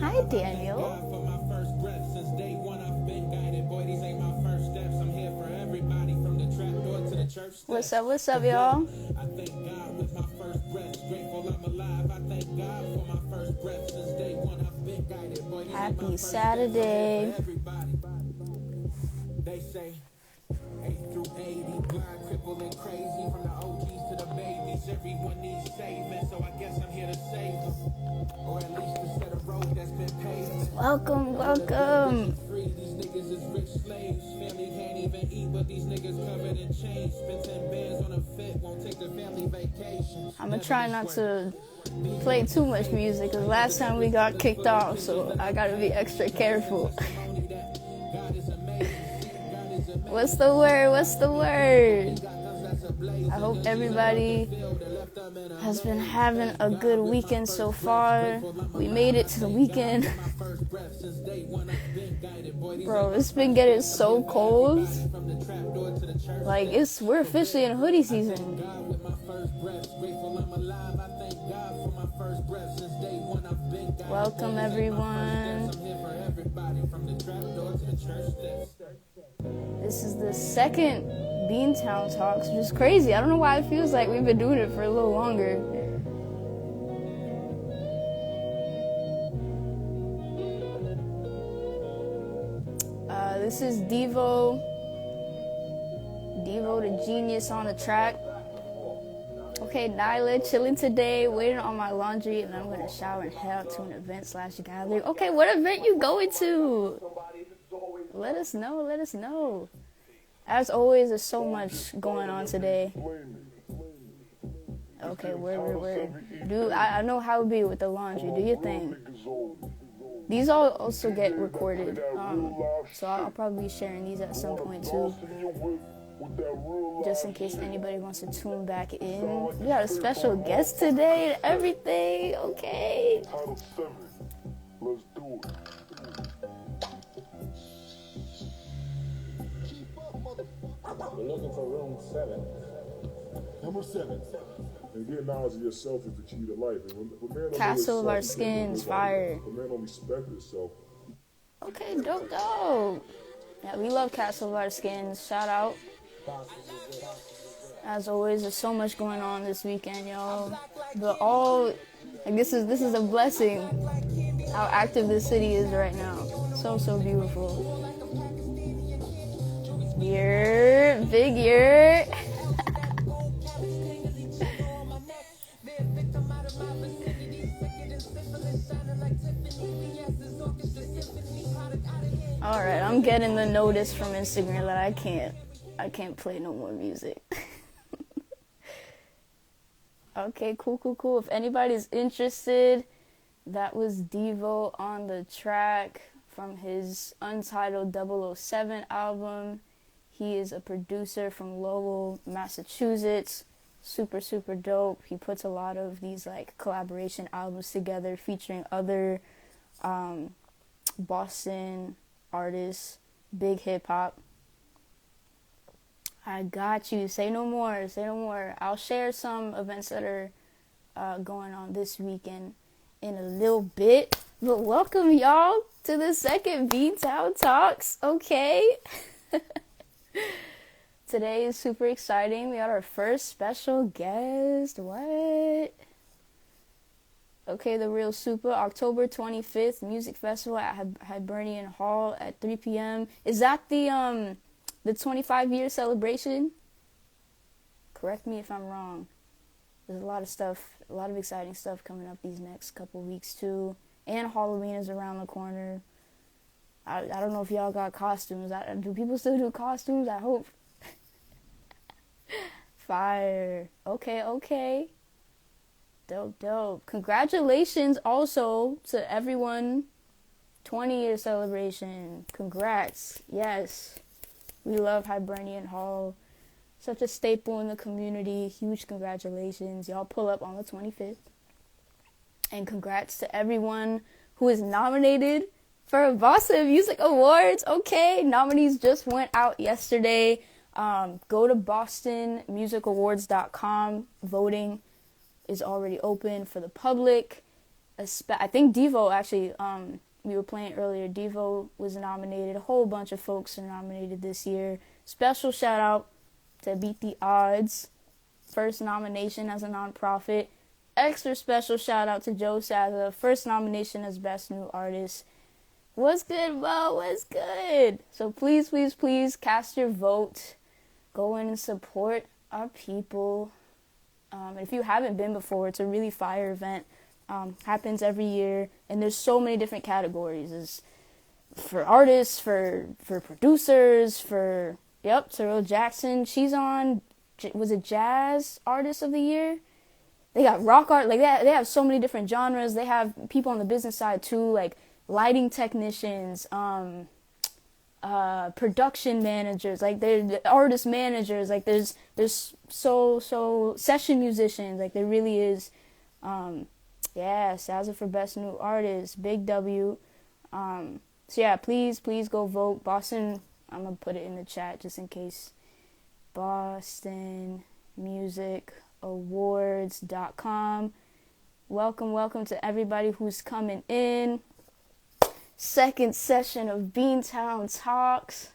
Hi, Daniel. What's up, y'all? Happy Saturday. They say 8 through 80, blind, crippled, and crazy. From the OGs to the babies, everyone needs saving. So I guess I'm here to save them, or at least to set a road that's been paved. Welcome. These niggas is rich slaves. Family can't even eat, but these niggas covered in chains. Spend 10 bands on a fit, won't take the family vacation. I'm gonna try not to play too much music, because last time we got kicked off, so I gotta be extra careful. What's the word? I hope everybody has been having a good weekend so far. We made it to the weekend. Bro, it's been getting so cold. Like, we're officially in hoodie season. Welcome, everyone. This is the second Beantown Talks, which is crazy. I don't know why it feels like we've been doing it for a little longer. This is Devo the genius on the track. Okay, Nyla, chilling today, waiting on my laundry, and I'm going to shower and head out to an event/gathering. Okay, what event you going to? Let us know. As always, there's so much going on today. Okay, word. Dude, I know how it be with the laundry. Do your thing. These all also get recorded, so I'll probably be sharing these at some point too, just in case anybody wants to tune back in. We got a special guest today and everything. Okay. Let's do it. We're looking for room 7. Number 7. And getting knowledge of yourself is the key to life. And Castle of Our Skins, fire. But man don't respect itself. Okay, dope. Yeah, we love Castle of Our Skins. Shout out. As always, there's so much going on this weekend, y'all. This is a blessing how active this city is right now. So beautiful. Big year. Alright, I'm getting the notice from Instagram that I can't play no more music. Okay, cool. If anybody's interested, that was Devo on the track from his Untitled 007 album. He is a producer from Lowell, Massachusetts. Super dope. He puts a lot of these like collaboration albums together featuring other Boston artists, big hip hop. I got you. Say no more. I'll share some events that are going on this weekend in a little bit. But welcome y'all to the second Beantown Talks. Okay. Today is super exciting. We got our first special guest. What? Okay, the real super. October 25th, music festival at Hibernian Hall at 3 p.m. Is that the 25-year celebration? Correct me if I'm wrong. There's a lot of exciting stuff coming up these next couple weeks too. And Halloween is around the corner. I don't know if y'all got costumes. Do people still do costumes? I hope. Fire. Okay. Dope. Congratulations also to everyone. 20-year celebration. Congrats. Yes. We love Hibernian Hall. Such a staple in the community. Huge congratulations. Y'all pull up on the 25th. And congrats to everyone who is nominated for Boston Music Awards. Okay, nominees just went out yesterday. Go to bostonmusicawards.com. Voting is already open for the public. I think Devo actually, we were playing earlier, Devo was nominated. A whole bunch of folks are nominated this year. Special shout out to Beat the Odds, first nomination as a nonprofit. Extra special shout out to Joe Saza, first nomination as Best New Artist. What's good, Bo? What's good? So please, please, please cast your vote. Go in and support our people. If you haven't been before, it's a really fire event. Happens every year, and there's so many different categories. There's for artists, for producers, for Cyril Jackson. She's on. Was it Jazz Artist of the Year? They got rock art, like that. They have so many different genres. They have people on the business side too, like lighting technicians, production managers, like they're artist managers. Like there's so session musicians. Like there really is. Saza for Best New Artist, big W. So yeah, please go vote. Boston. I'm gonna put it in the chat just in case. BostonMusicAwards.com. Welcome to everybody who's coming in. Second session of Beantown Talks.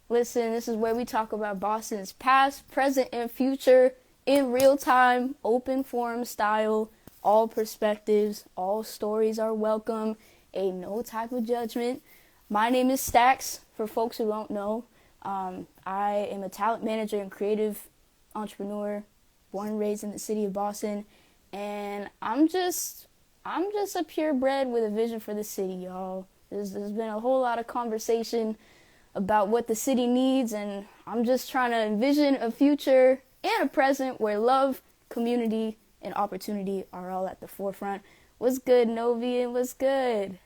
Listen, this is where we talk about Boston's past, present, and future in real time, open forum style. All perspectives, all stories are welcome. Ain't no type of judgment. My name is Stacks, for folks who don't know. I am a talent manager and creative entrepreneur, born and raised in the city of Boston, and I'm just a purebred with a vision for the city, y'all. There's been a whole lot of conversation about what the city needs, and I'm just trying to envision a future and a present where love, community, and opportunity are all at the forefront. What's good, Novian? What's good?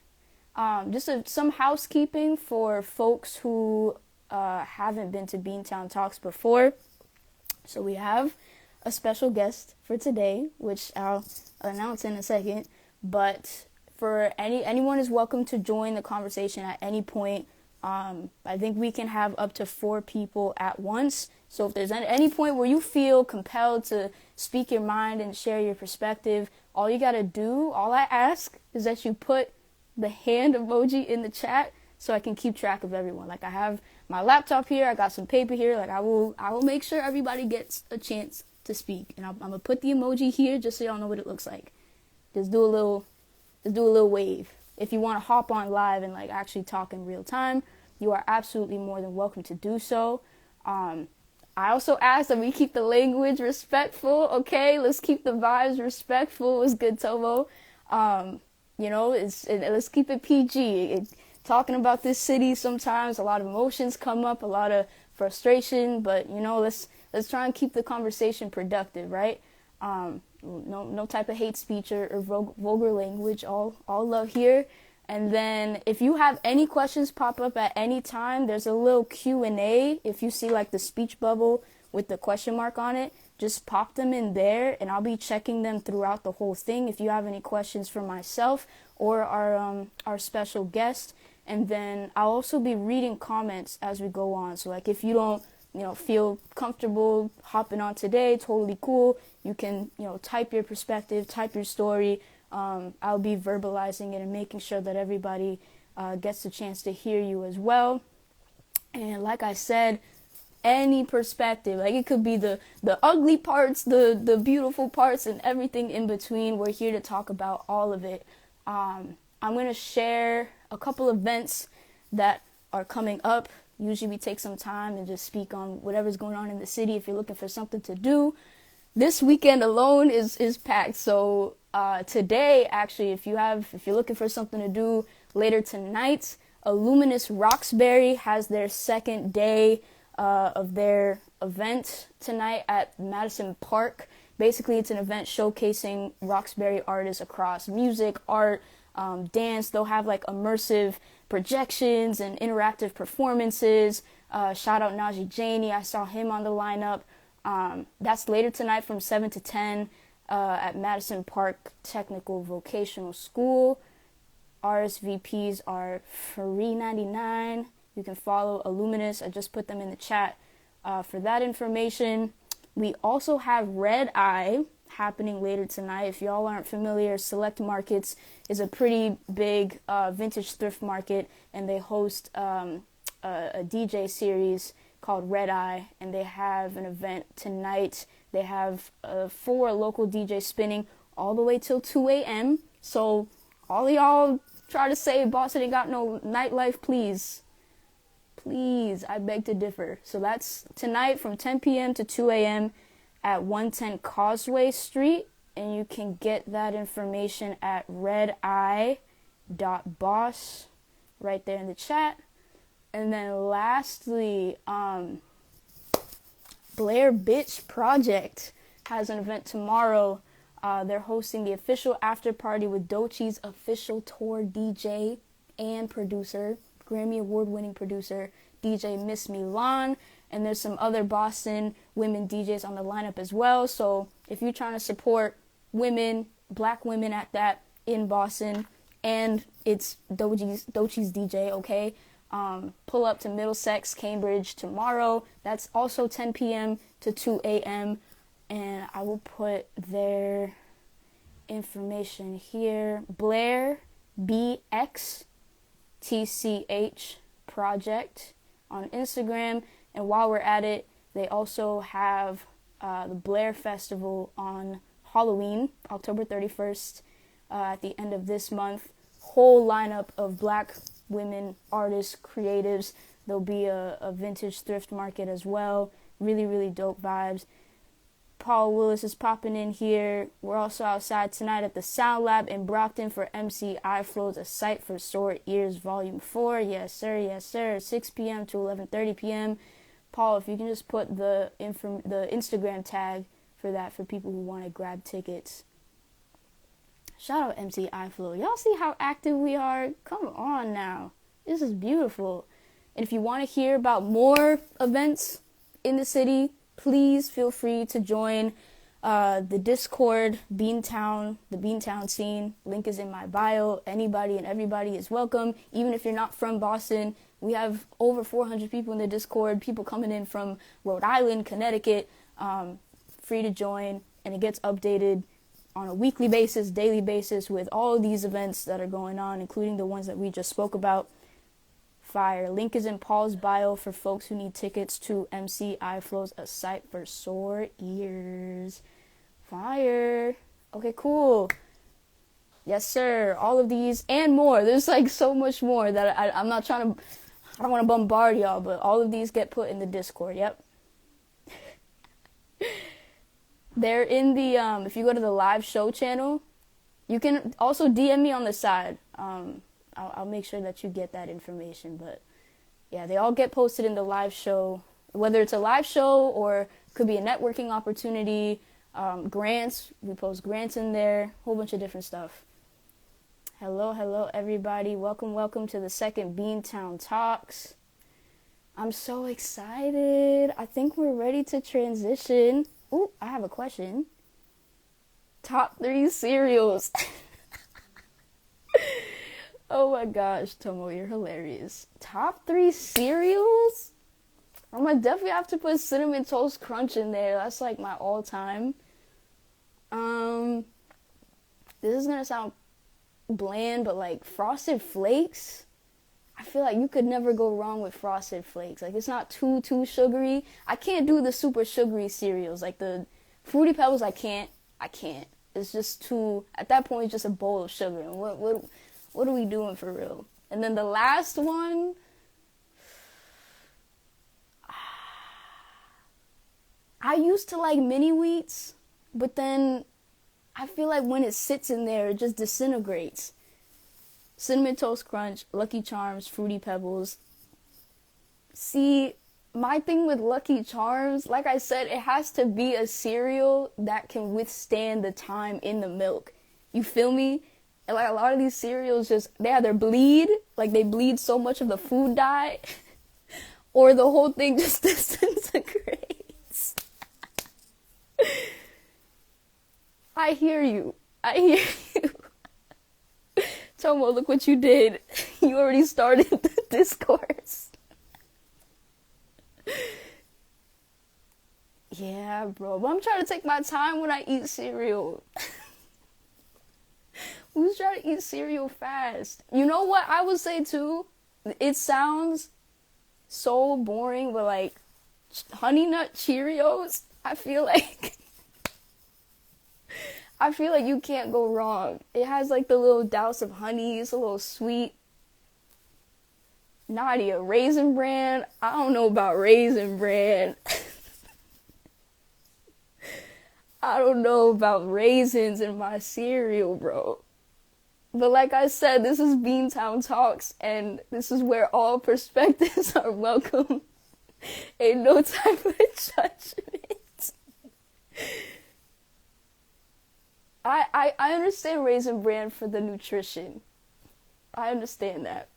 Some housekeeping for folks who haven't been to Beantown Talks before. So we have a special guest for today, which I'll announce in a second. But for anyone is welcome to join the conversation at any point. I think we can have up to 4 people at once. So if there's any point where you feel compelled to speak your mind and share your perspective, all I ask is that you put the hand emoji in the chat so I can keep track of everyone. Like I have my laptop here, I got some paper here, like I will make sure everybody gets a chance to speak. And I'm gonna put the emoji here just so y'all know what it looks like. Just do a little wave. If you want to hop on live and like actually talk in real time, you are absolutely more than welcome to do so. I also ask that we keep the language respectful, okay? Let's keep the vibes respectful. It's good, Tomo. Let's keep it PG. Talking about this city, sometimes a lot of emotions come up, a lot of frustration, but let's try and keep the conversation productive, right? No type of hate speech or vulgar language. All love here. And then if you have any questions pop up at any time, there's a little Q&A. If you see like the speech bubble with the question mark on it, just pop them in there and I'll be checking them throughout the whole thing. If you have any questions for myself or our special guest, and then I'll also be reading comments as we go on. So like if you don't feel comfortable hopping on today, totally cool. You can type your perspective, type your story. I'll be verbalizing it and making sure that everybody gets the chance to hear you as well. And like I said, any perspective, like it could be the ugly parts, the beautiful parts, and everything in between. We're here to talk about all of it. I'm going to share a couple events that are coming up. Usually we take some time and just speak on whatever's going on in the city if you're looking for something to do. This weekend alone is packed. So today, actually, if you're looking for something to do later tonight, Illuminous Roxbury has their second day of their event tonight at Madison Park. Basically, it's an event showcasing Roxbury artists across music, art, dance. They'll have like immersive projections and interactive performances. Shout out Najee Janey. I saw him on the lineup. That's later tonight from 7 to 10 at Madison Park Technical Vocational School. RSVPs are $3.99. You can follow Illuminous. I just put them in the chat for that information. We also have Red Eye happening later tonight. If y'all aren't familiar, Select Markets is a pretty big vintage thrift market, and they host a DJ series called Red Eye, and they have an event tonight. They have 4 local DJs spinning all the way till 2 a.m. So all of y'all try to say Boston ain't got no nightlife, please, I beg to differ. So that's tonight from 10 p.m. to 2 a.m. at 110 Causeway Street, and you can get that information at redeye.boss right there in the chat. And then lastly, Blair Bitch Project has an event tomorrow. They're hosting the official after party with Doechie's official tour DJ and producer, Grammy Award-winning producer, DJ Miss Milan. And there's some other Boston women DJs on the lineup as well. So if you're trying to support women, black women at that, in Boston, and it's Doechie's DJ, okay? Pull up to Middlesex, Cambridge tomorrow. That's also 10 p.m. to 2 a.m. And I will put their information here. Blair BXTCH Project on Instagram. And while we're at it, they also have the Blair Festival on Halloween, October 31st, at the end of this month. Whole lineup of black women, artists, creatives. There'll be a vintage thrift market as well. Really, really dope vibes. Paul Willis is popping in here. We're also outside tonight at the Sound Lab in Brockton for MC iFlow's A Sight for Sore Ears Volume 4. Yes, sir. 6 p.m. to 11:30 p.m. Paul, if you can just put the Instagram tag for that for people who want to grab tickets. Shout out MC iFlow. Y'all see how active we are? Come on now. This is beautiful. And if you want to hear about more events in the city, please feel free to join the Discord, Beantown, the Beantown scene. Link is in my bio. Anybody and everybody is welcome. Even if you're not from Boston, we have over 400 people in the Discord, people coming in from Rhode Island, Connecticut, free to join. And it gets updated on a weekly basis, daily basis, with all of these events that are going on, including the ones that we just spoke about. Fire. Link is in Paul's bio for folks who need tickets to MC iFlow's A Sight for Sore Ears. Fire. Okay, cool. Yes, sir. All of these and more. There's like so much more that I'm not trying to, I don't want to bombard y'all, but all of these get put in the Discord. Yep. They're in the, if you go to the live show channel, you can also DM me on the side. I'll make sure that you get that information. But yeah, they all get posted in the live show, whether it's a live show or could be a networking opportunity. Grants, we post grants in there, whole bunch of different stuff. Hello, everybody. Welcome to the second Beantown Talks. I'm so excited. I think we're ready to transition. Ooh, I have a question. Top 3 cereals. Oh my gosh, Tomo, you're hilarious. Top 3 cereals? I'm gonna definitely have to put Cinnamon Toast Crunch in there. That's like my all-time. This is gonna sound bland, but like Frosted Flakes. I feel like you could never go wrong with Frosted Flakes. Like, it's not too sugary. I can't do the super sugary cereals. Like, the Fruity Pebbles, I can't. It's just too, at that point, it's just a bowl of sugar. And what are we doing for real? And then the last one, I used to like Mini Wheats, but then I feel like when it sits in there, it just disintegrates. Cinnamon Toast Crunch, Lucky Charms, Fruity Pebbles. See, my thing with Lucky Charms, like I said, it has to be a cereal that can withstand the time in the milk. You feel me? And like a lot of these cereals just, they either bleed, like they bleed so much of the food dye, or the whole thing just disintegrates. I hear you. Tomo, look what you did. You already started the discourse. Yeah, that, bro. But I'm trying to take my time when I eat cereal. Who's trying to eat cereal fast? You know what I would say too? It sounds so boring, but like Honey Nut Cheerios, I feel like you can't go wrong. It has like the little douse of honey. It's a little sweet. Nadia, Raisin Bran. I don't know about Raisin Bran. I don't know about raisins in my cereal, bro. But like I said, this is Beantown Talks, and this is where all perspectives are welcome. Ain't no type of judgment. I understand Raisin Bran for the nutrition. I understand that.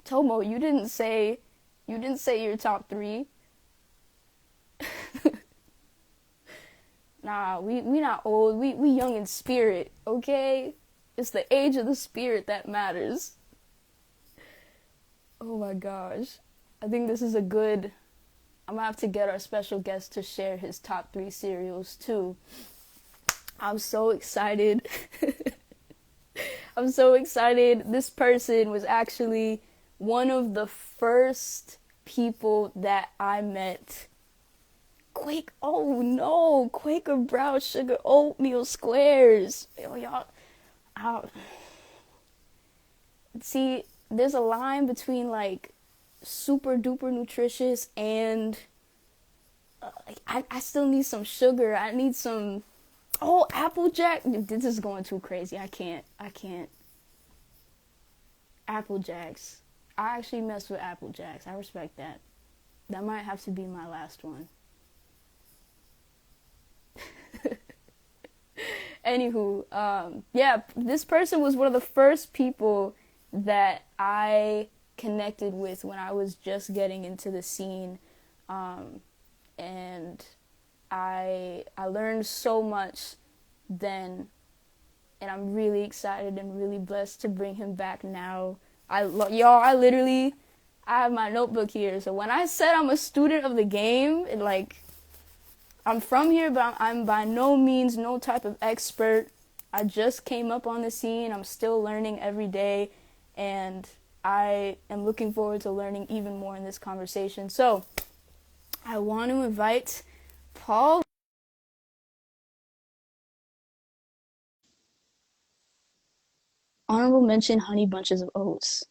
Tomo, you didn't say your top 3. Nah, we not old. We young in spirit, okay? It's the age of the spirit that matters. Oh my gosh. I think this is a good... I'm gonna have to get our special guest to share his top 3 cereals too. I'm so excited. I'm so excited. This person was actually one of the first people that I met. Quaker Brown Sugar Oatmeal Squares. Yo, y'all, see, there's a line between like super duper nutritious and I still need some sugar. I need some, Applejack. This is going too crazy. I can't. Apple Jacks. I actually mess with Apple Jacks. I respect that. That might have to be my last one. Anywho, yeah, this person was one of the first people that I connected with when I was just getting into the scene, and I learned so much then, and I'm really excited and really blessed to bring him back now. I have my notebook here, so when I said I'm a student of the game, and like, I'm from here, but I'm by no means no type of expert. I just came up on the scene. I'm still learning every day, and I am looking forward to learning even more in this conversation. So, I want to invite Paul. Honorable mention, Honey Bunches of Oats.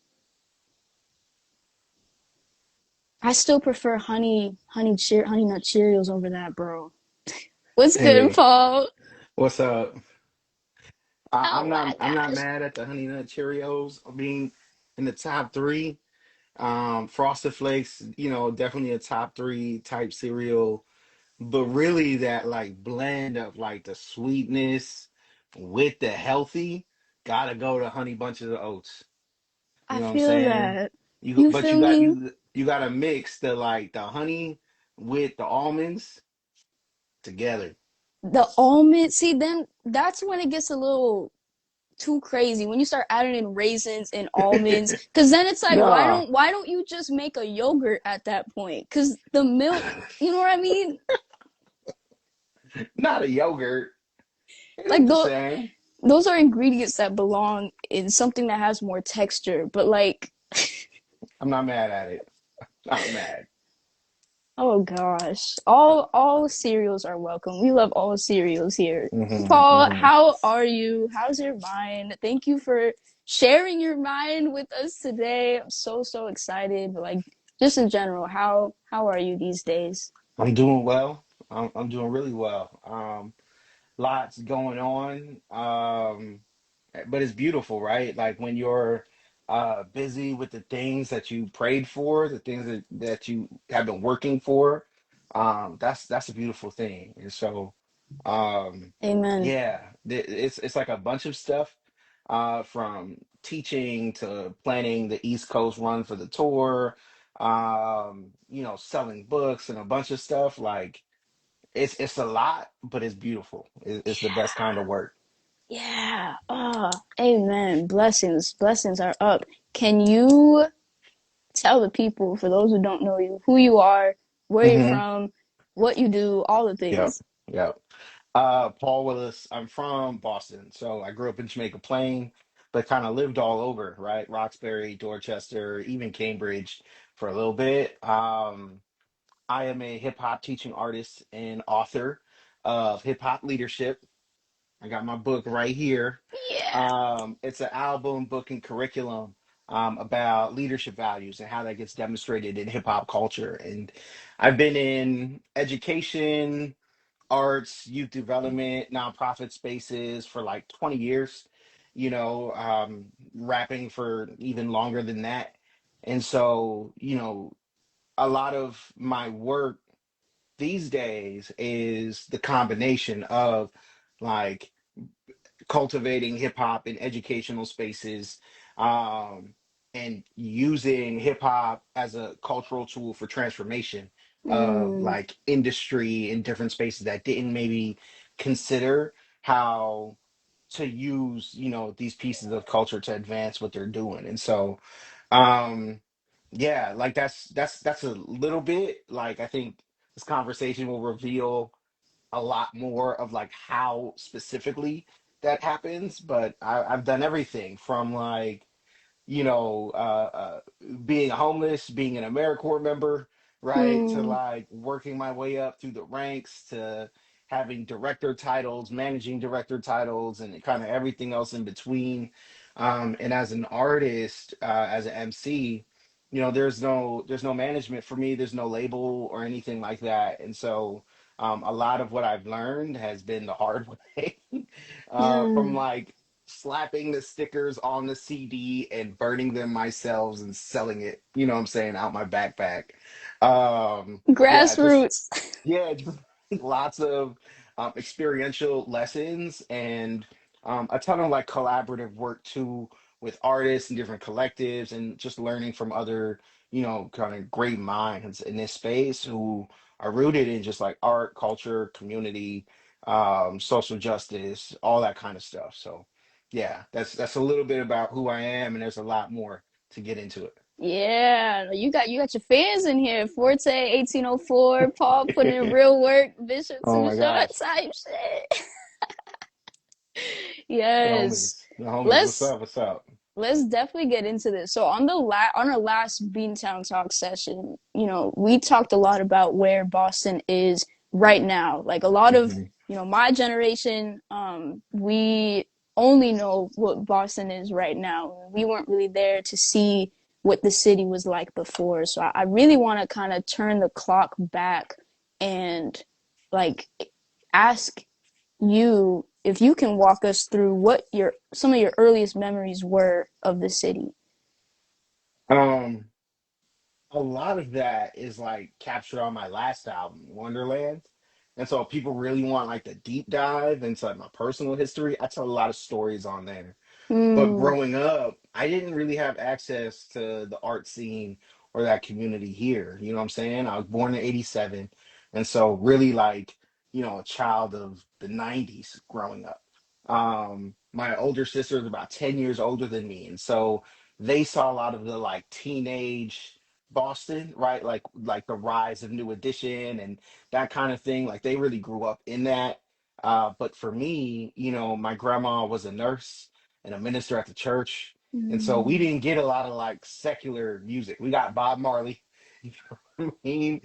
I still prefer honey nut Cheerios over that, bro. What's good, Hey, Paul? what's up? Oh my I'm not gosh. mad at the Honey Nut Cheerios being in the top 3. Frosted Flakes, definitely a top 3 type cereal, but really that like blend of like the sweetness with the healthy, gotta go to Honey Bunches of Oats. You I know what I'm feel saying? that. You You but feel me? you gotta mix the like the honey with the almonds together. The almond, see, then that's when it gets a little too crazy when you start adding in raisins and almonds, because then it's like, why Nah, don't why don't you just make a yogurt at that point? Because the milk, you know what I mean? not a yogurt. It Like ain't the same. those are ingredients that belong in something that has more texture, but like, I'm not mad at it. Not mad. oh gosh, all cereals are welcome. We love all cereals here. Hmm, Paul, hmm. how are you? How's your mind? Thank you for sharing your mind with us today. I'm so excited. But like, just in general, how are you these days? I'm doing well. I'm doing really well. Lots going on. But it's beautiful, right? Like when you're busy with the things that you prayed for, the things that you have been working for. That's a beautiful thing. And so Amen. yeah, it's like a bunch of stuff, from teaching to planning the East Coast run for the tour, selling books and a bunch of stuff. Like it's a lot, but it's beautiful. It's the best kind of work. Yeah. Amen. Blessings are up. Can you tell the people, for those who don't know you, who you are, where you're Hmm. from, what you do, all the Yep. things. Yep. Paul Willis. I'm from Boston, so I grew up in Jamaica Plain, but kind of lived all over, right? Roxbury, Dorchester, even Cambridge for a little bit. I am a hip hop teaching artist and author of hip hop leadership. I got my book right here. Yeah. It's an album, book, and curriculum about leadership values and how that gets demonstrated in hip hop culture. And I've been in education, arts, youth development, nonprofit spaces for like 20 years, rapping for even longer than that. And so, a lot of my work these days is the combination of like cultivating hip hop in educational spaces, um, and using hip hop as a cultural tool for transformation of Mm, like industry in different spaces that didn't maybe consider how to use, these pieces of culture to advance what they're doing. And so, um, yeah, like that's a little bit like I think this conversation will reveal a lot more of like how specifically that happens, but I've done everything from like you know, uh, uh, being homeless, being an AmeriCorps member, right, to mm, like working my way up through the ranks to having director titles, managing director titles, and kind of everything else in between. And as an artist, as an MC, there's no management for me. There's no label or anything like that, and so. A lot of what I've learned has been the hard way, from mm. like slapping the stickers on the CD and burning them myself and selling it, what I'm saying, out my backpack. Yeah, just Grassroots. yeah, just lots of experiential lessons and a ton of like collaborative work too with artists and different collectives and just learning from other, kind of great minds in this space who are rooted in just like art, culture, community, social justice, all that kind of stuff. So yeah, that's a little bit about who I am, and there's a lot more to get into Yeah, you got your fans in here. Forte 1804, Paul putting in it. real work, Bishop Oh Too my Short gosh. type shit. The Yes. homies. The homies. What's Let's up? What's up? let's definitely get into this. So on our last Beantown Talk session, we talked a lot about where Boston is right now. Like a lot of, Hmm. my generation, we only know what Boston is right now. We weren't really there to see what the city was like before. So I really want to kind of turn the clock back and like ask you if you can walk us through what your some of your earliest memories were of the city. Um, a lot of that is like captured on my last album, Wonderland. And so if people really want like the deep dive into like my personal history, I tell a lot of stories on there. But Mm, growing up, I didn't really have access to the art scene or that community here. You know what I'm saying? I was born in 87. And so really like, a child of the 90s growing up. My older sister is about 10 years older than me. And so they saw a lot of the like teenage Boston, right? Like the rise of New Edition and that kind of thing. Like they really grew up in that. But for me, my grandma was a nurse and a minister at the church. And so we mm, didn't get a lot of like secular music. We got Bob Marley, you know what I mean?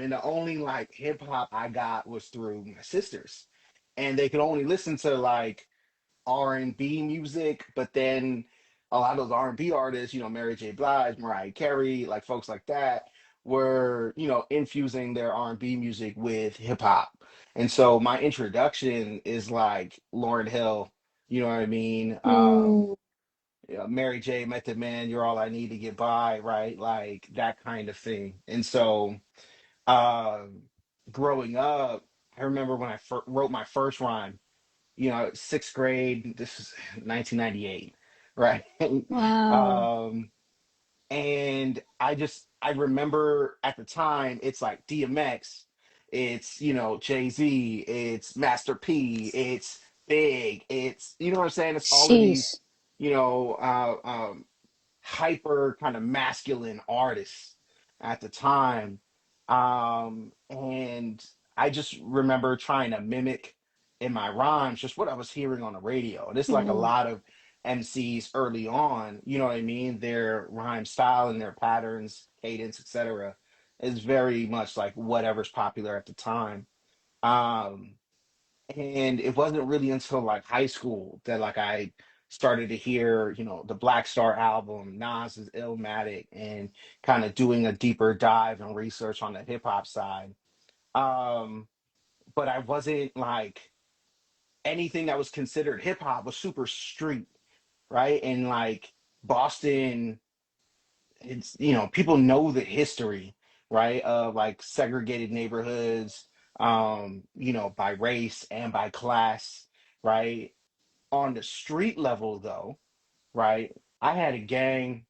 And the only like hip hop I got was through my sisters. And they could only listen to like R&B music, but then a lot of those R&B artists, Mary J. Blige, Mariah Carey, like folks like that, were, infusing their R&B music with hip hop. And so my introduction is like Lauryn Hill, you know what I mean? mm, Mary J. Method Man, You're All I Need to Get By, right? Like that kind of thing. And so um, growing up, I remember when I wrote my first rhyme, sixth grade. This is 1998, right? wow. um, and I remember at the time it's like DMX, it's Jay-Z, it's Master P, it's Big, it's what I'm saying. It's all of these, Sheesh. you know, uh, um, hyper kind of masculine artists at the time. And I just remember trying to mimic in my rhymes just what I was hearing on the radio. And it's like a Mm. lot of MCs early on, you know what I mean? Their rhyme style and their patterns, cadence, etc., is very much like whatever's popular at the time. Um, and it wasn't really until like high school that like I started to hear, the Black Star album, Nas's Illmatic, and kind of doing a deeper dive and research on the hip hop side. Um, but I wasn't like anything that was considered hip hop was super street, right? And like Boston, it's people know the history, right, of like segregated neighborhoods, by race and by class, right? On the street level though, right, I had a gang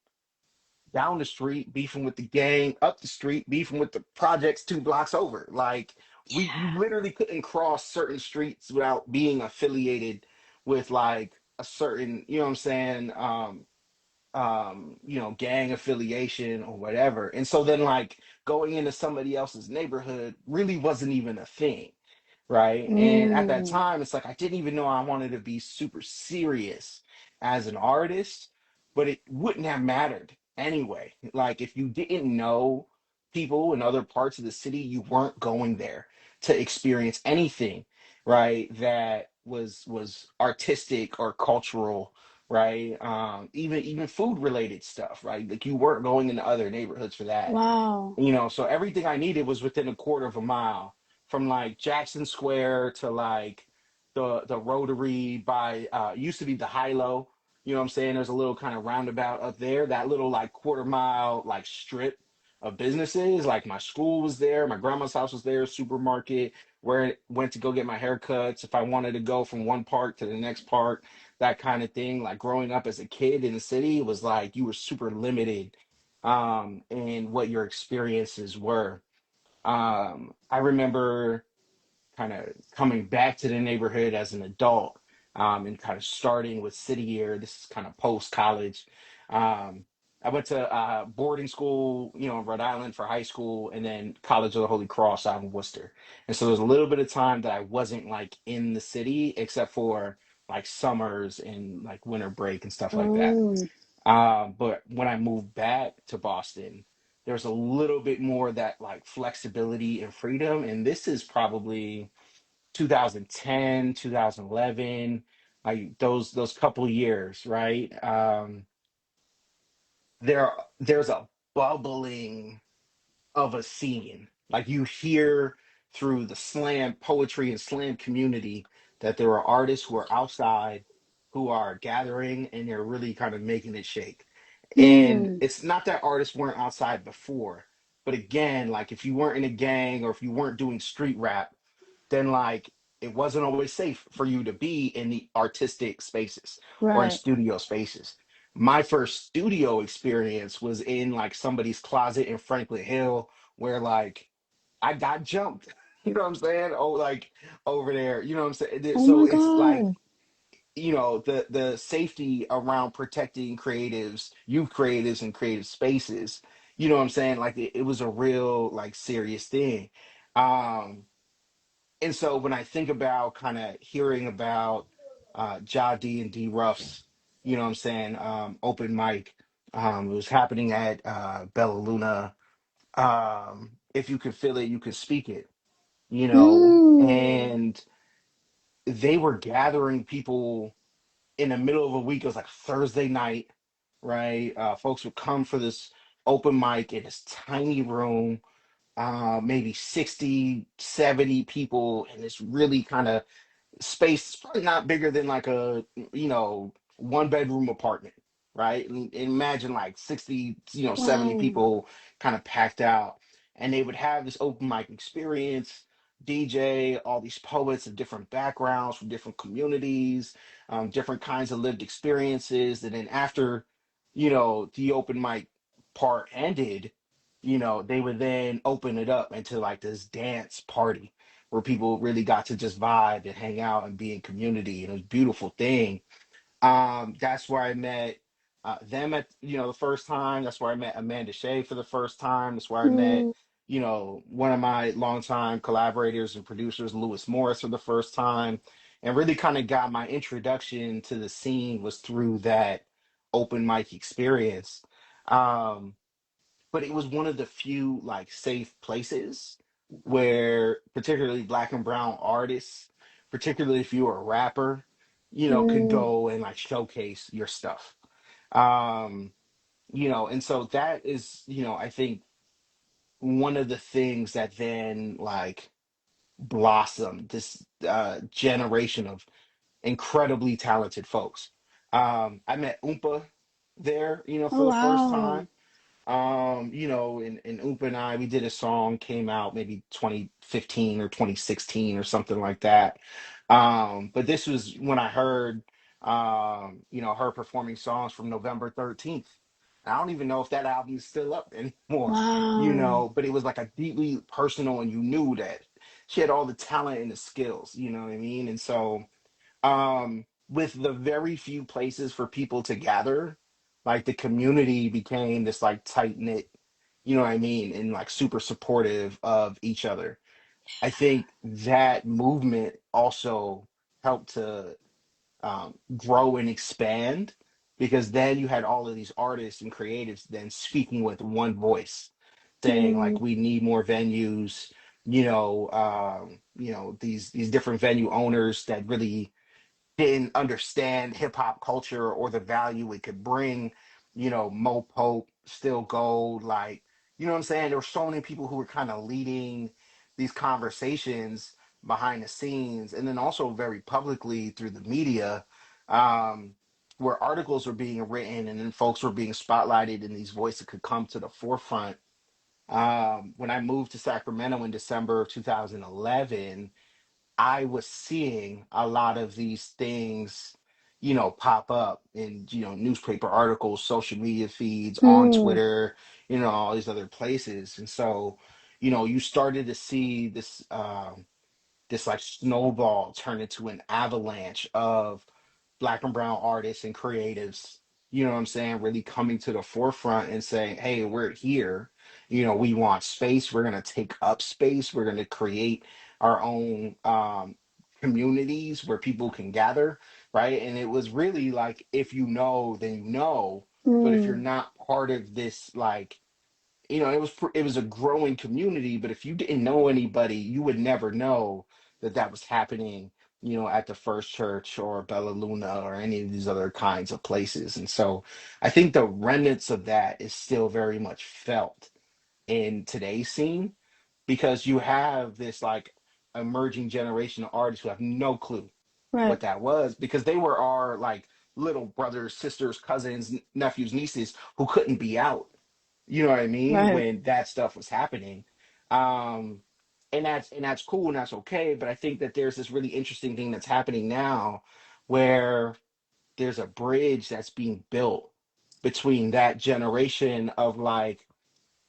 down the street beefing with the gang up the street beefing with the projects 2 blocks over. Like you literally couldn't cross certain streets without being affiliated with like a certain, you know what I'm saying, gang affiliation or whatever. And so then like going into somebody else's neighborhood really wasn't even a thing, right? And at that Mm. time, it's like I didn't even know I wanted to be super serious as an artist, but it wouldn't have mattered anyway. Like if you didn't know people in other parts of the city, you weren't going there to experience anything, right? That was artistic or cultural, right? Even food related stuff, right? Like you weren't going into other neighborhoods for that. Wow. So everything I needed was within a quarter of a mile from like Jackson Square to like the Rotary by used to be the Hilo. You know what I'm saying? There's a little kind of roundabout up there, that little like quarter mile like strip of businesses. Like my school was there, my grandma's house was there, supermarket, where I went to go get my haircuts. If I wanted to go from one park to the next park, that kind of thing. Like growing up as a kid in the city, it was like you were super limited and what your experiences were. I remember kind of coming back to the neighborhood as an adult, and kind of starting with city year. This is kind of post college. Um, I went to boarding school, in Rhode Island for high school, and then College of the Holy Cross out in Worcester. And so there was a little bit of time that I wasn't like in the city, except for like summers and like winter break and stuff like that. Mm. But when I moved back to Boston, there's a little bit more of that like flexibility and freedom. And this is probably 2010, 2011, like those couple years, right? There's a bubbling of a scene. Like you hear through the slam poetry and slam community that there are artists who are outside who are gathering and they're really kind of making it shake. And Mm. it's not that artists weren't outside before, but again, like if you weren't in a gang or if you weren't doing street rap, then like it wasn't always safe for you to be in the artistic spaces or in Right. studio spaces. My first studio experience was in like somebody's closet in Franklin Hill where like I got jumped. You know what I'm saying? Oh, like over there. You know what I'm saying? Oh So my it's like, God. the safety around protecting creatives, youth creatives and creative spaces. You know what I'm saying? Like it was a real like serious thing. Um, and so when I think about kind of hearing about Ja D and D Ruff's, you know what I'm saying, open mic, it was happening at Bella Luna. If you could feel it, you could speak it, Mm. and they were gathering people in the middle of a week. It was like Thursday night, right? Folks would come for this open mic in this tiny room, maybe 60, 70 people in this really kind of space, probably not bigger than like a 1 bedroom apartment, right? And imagine like 60, 70 Wow. people kind of packed out, and they would have this open mic experience. DJ, all these poets of different backgrounds from different communities, different kinds of lived experiences. And then after, the open mic part ended, they would then open it up into like this dance party where people really got to just vibe and hang out and be in community. And it was a beautiful thing. That's where I met them at, the first time. That's where I met Amanda Shea for the first time. That's where I met, Mm. one of my longtime collaborators and producers, Lewis Morris, for the first time, and really kind of got my introduction to the scene was through that open mic experience. Um, but it was one of the few like safe places where particularly black and brown artists, particularly if you were a rapper, could Mm, go and like showcase your stuff. Um, and so that is, I think one of the things that then like blossomed this generation of incredibly talented folks. I met Oompa there, oh for the first wow. time. And Oompa and I, we did a song, came out maybe 2015 or 2016 or something like that. But this was when I heard, her performing songs from November 13th. I don't even know if that album is still up anymore, Wow. but it was like a deeply personal, and you knew that she had all the talent and the skills, you know what I mean? And so, with the very few places for people to gather, like the community became this like tight knit, you know what I mean, and like super supportive of each other. I think that movement also helped to grow and expand, because then you had all of these artists and creatives then speaking with one voice, saying like Mm, we need more venues, these different venue owners that really didn't understand hip hop culture or the value it could bring, Mo Pope, Still Gold, like, you know what I'm saying? There were so many people who were kind of leading these conversations behind the scenes, and then also very publicly through the media, um, where articles were being written and then folks were being spotlighted and these voices could come to the forefront. When I moved to Sacramento in December of 2011, I was seeing a lot of these things, pop up in, newspaper articles, social media feeds, on mm, Twitter, all these other places. And so, you started to see this like snowball turn into an avalanche of black and brown artists and creatives, what I'm saying, really coming to the forefront and saying, hey, we're here, we want space, we're going to take up space, we're going to create our own communities where people can gather, right? And it was really like, if you know, then you know, but if you're mm, not part of this, like, it was a growing community, but if you didn't know anybody, you would never know that that was happening, at the First Church or Bella Luna or any of these other kinds of places. And so I think the remnants of that is still very much felt in today's scene, because you have this like emerging generation of artists who have no clue right, what that was, because they were our like little brothers, sisters, cousins, nephews, nieces who couldn't be out, you know what I mean, right, when that stuff was happening. Um, and that's cool and that's okay. But I think that there's this really interesting thing that's happening now, where there's a bridge that's being built between that generation of like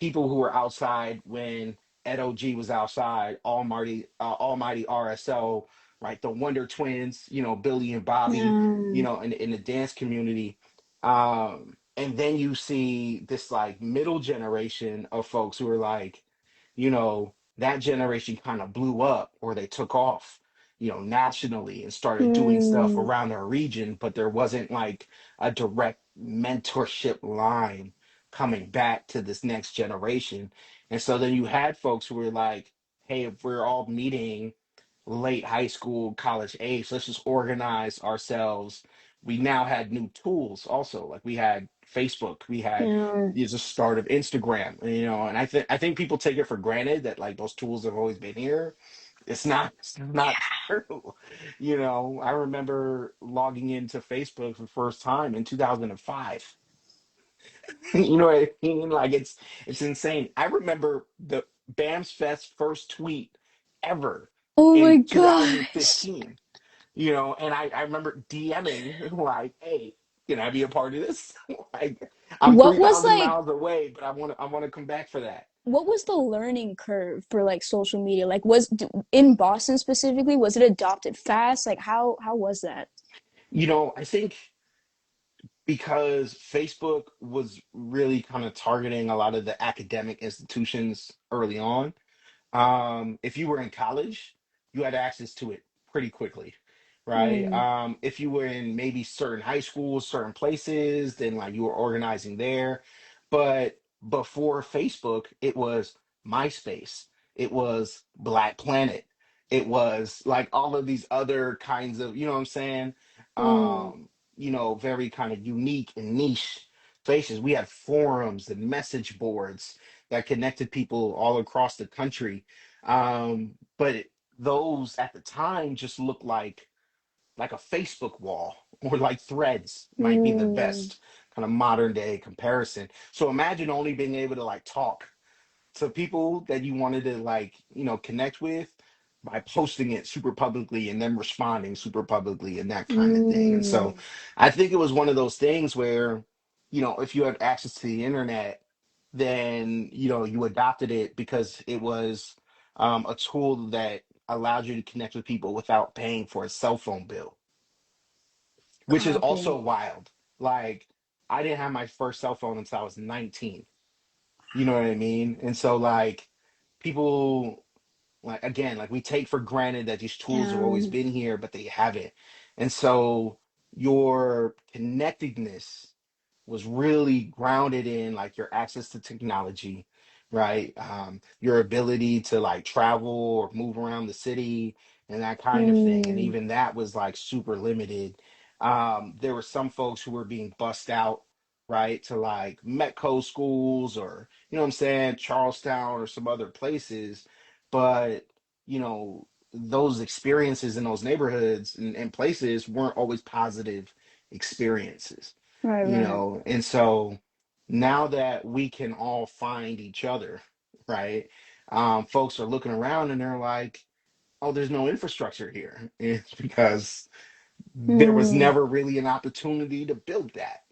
people who were outside when Ed OG was outside, Almighty RSO, right? The Wonder Twins, Billy and Bobby, yeah, in the dance community. And then you see this like middle generation of folks who are like, that generation kind of blew up, or they took off, nationally, and started doing stuff mm, around their region, but there wasn't like a direct mentorship line coming back to this next generation. And so then you had folks who were like, hey, if we're all meeting late high school, college age, let's just organize ourselves. We now had new tools also. Like we had Facebook, we had yeah, the start of Instagram, and I think people take it for granted that like those tools have always been here. It's not true. I remember logging into Facebook for the first time in 2005. You know what I mean? Like it's insane. I remember the Bams Fest first tweet ever oh my in gosh. 2015. And I remember DMing like, "Hey, can I be a part of this? Like, I'm What three was thousand like miles away, but I want to come back for that." what was the learning curve for like social media? Like in Boston specifically, was it adopted fast? Like how was that? I think because Facebook was really kind of targeting a lot of the academic institutions early on. If you were in college, you had access to it pretty quickly, right? Mm. If you were in maybe certain high schools, certain places, then like you were organizing there. But before Facebook, it was MySpace, it was Black Planet, it was like all of these other kinds of, you know what I'm saying? Mm. Very kind of unique and niche spaces. We had forums and message boards that connected people all across the country. But those at the time just looked like a Facebook wall, or like threads might be the Mm. best kind of modern day comparison. So imagine only being able to like talk to people that you wanted to like, connect with by posting it super publicly and then responding super publicly and that kind of thing. And so Mm. I think it was one of those things where, if you had access to the internet, then, you adopted it because it was a tool that allowed you to connect with people without paying for a cell phone bill, which is Copy. also wild. Like, I didn't have my first cell phone until I was 19. You know what I mean? And so like people, like, again, like we take for granted that these tools have always Damn. been here, but they haven't. And so your connectedness was really grounded in like your access to technology, right? Your ability to like travel or move around the city and that kind of thing. And Mm. even that was like super limited. There were some folks who were being bussed out, right, to like Metco schools, or, what I'm saying, Charlestown or some other places. But, those experiences in those neighborhoods and places weren't always positive experiences, Right, right. and so now that we can all find each other, right? Folks are looking around and they're like, oh, there's no infrastructure here. It's because there was Mm. never really an opportunity to build that,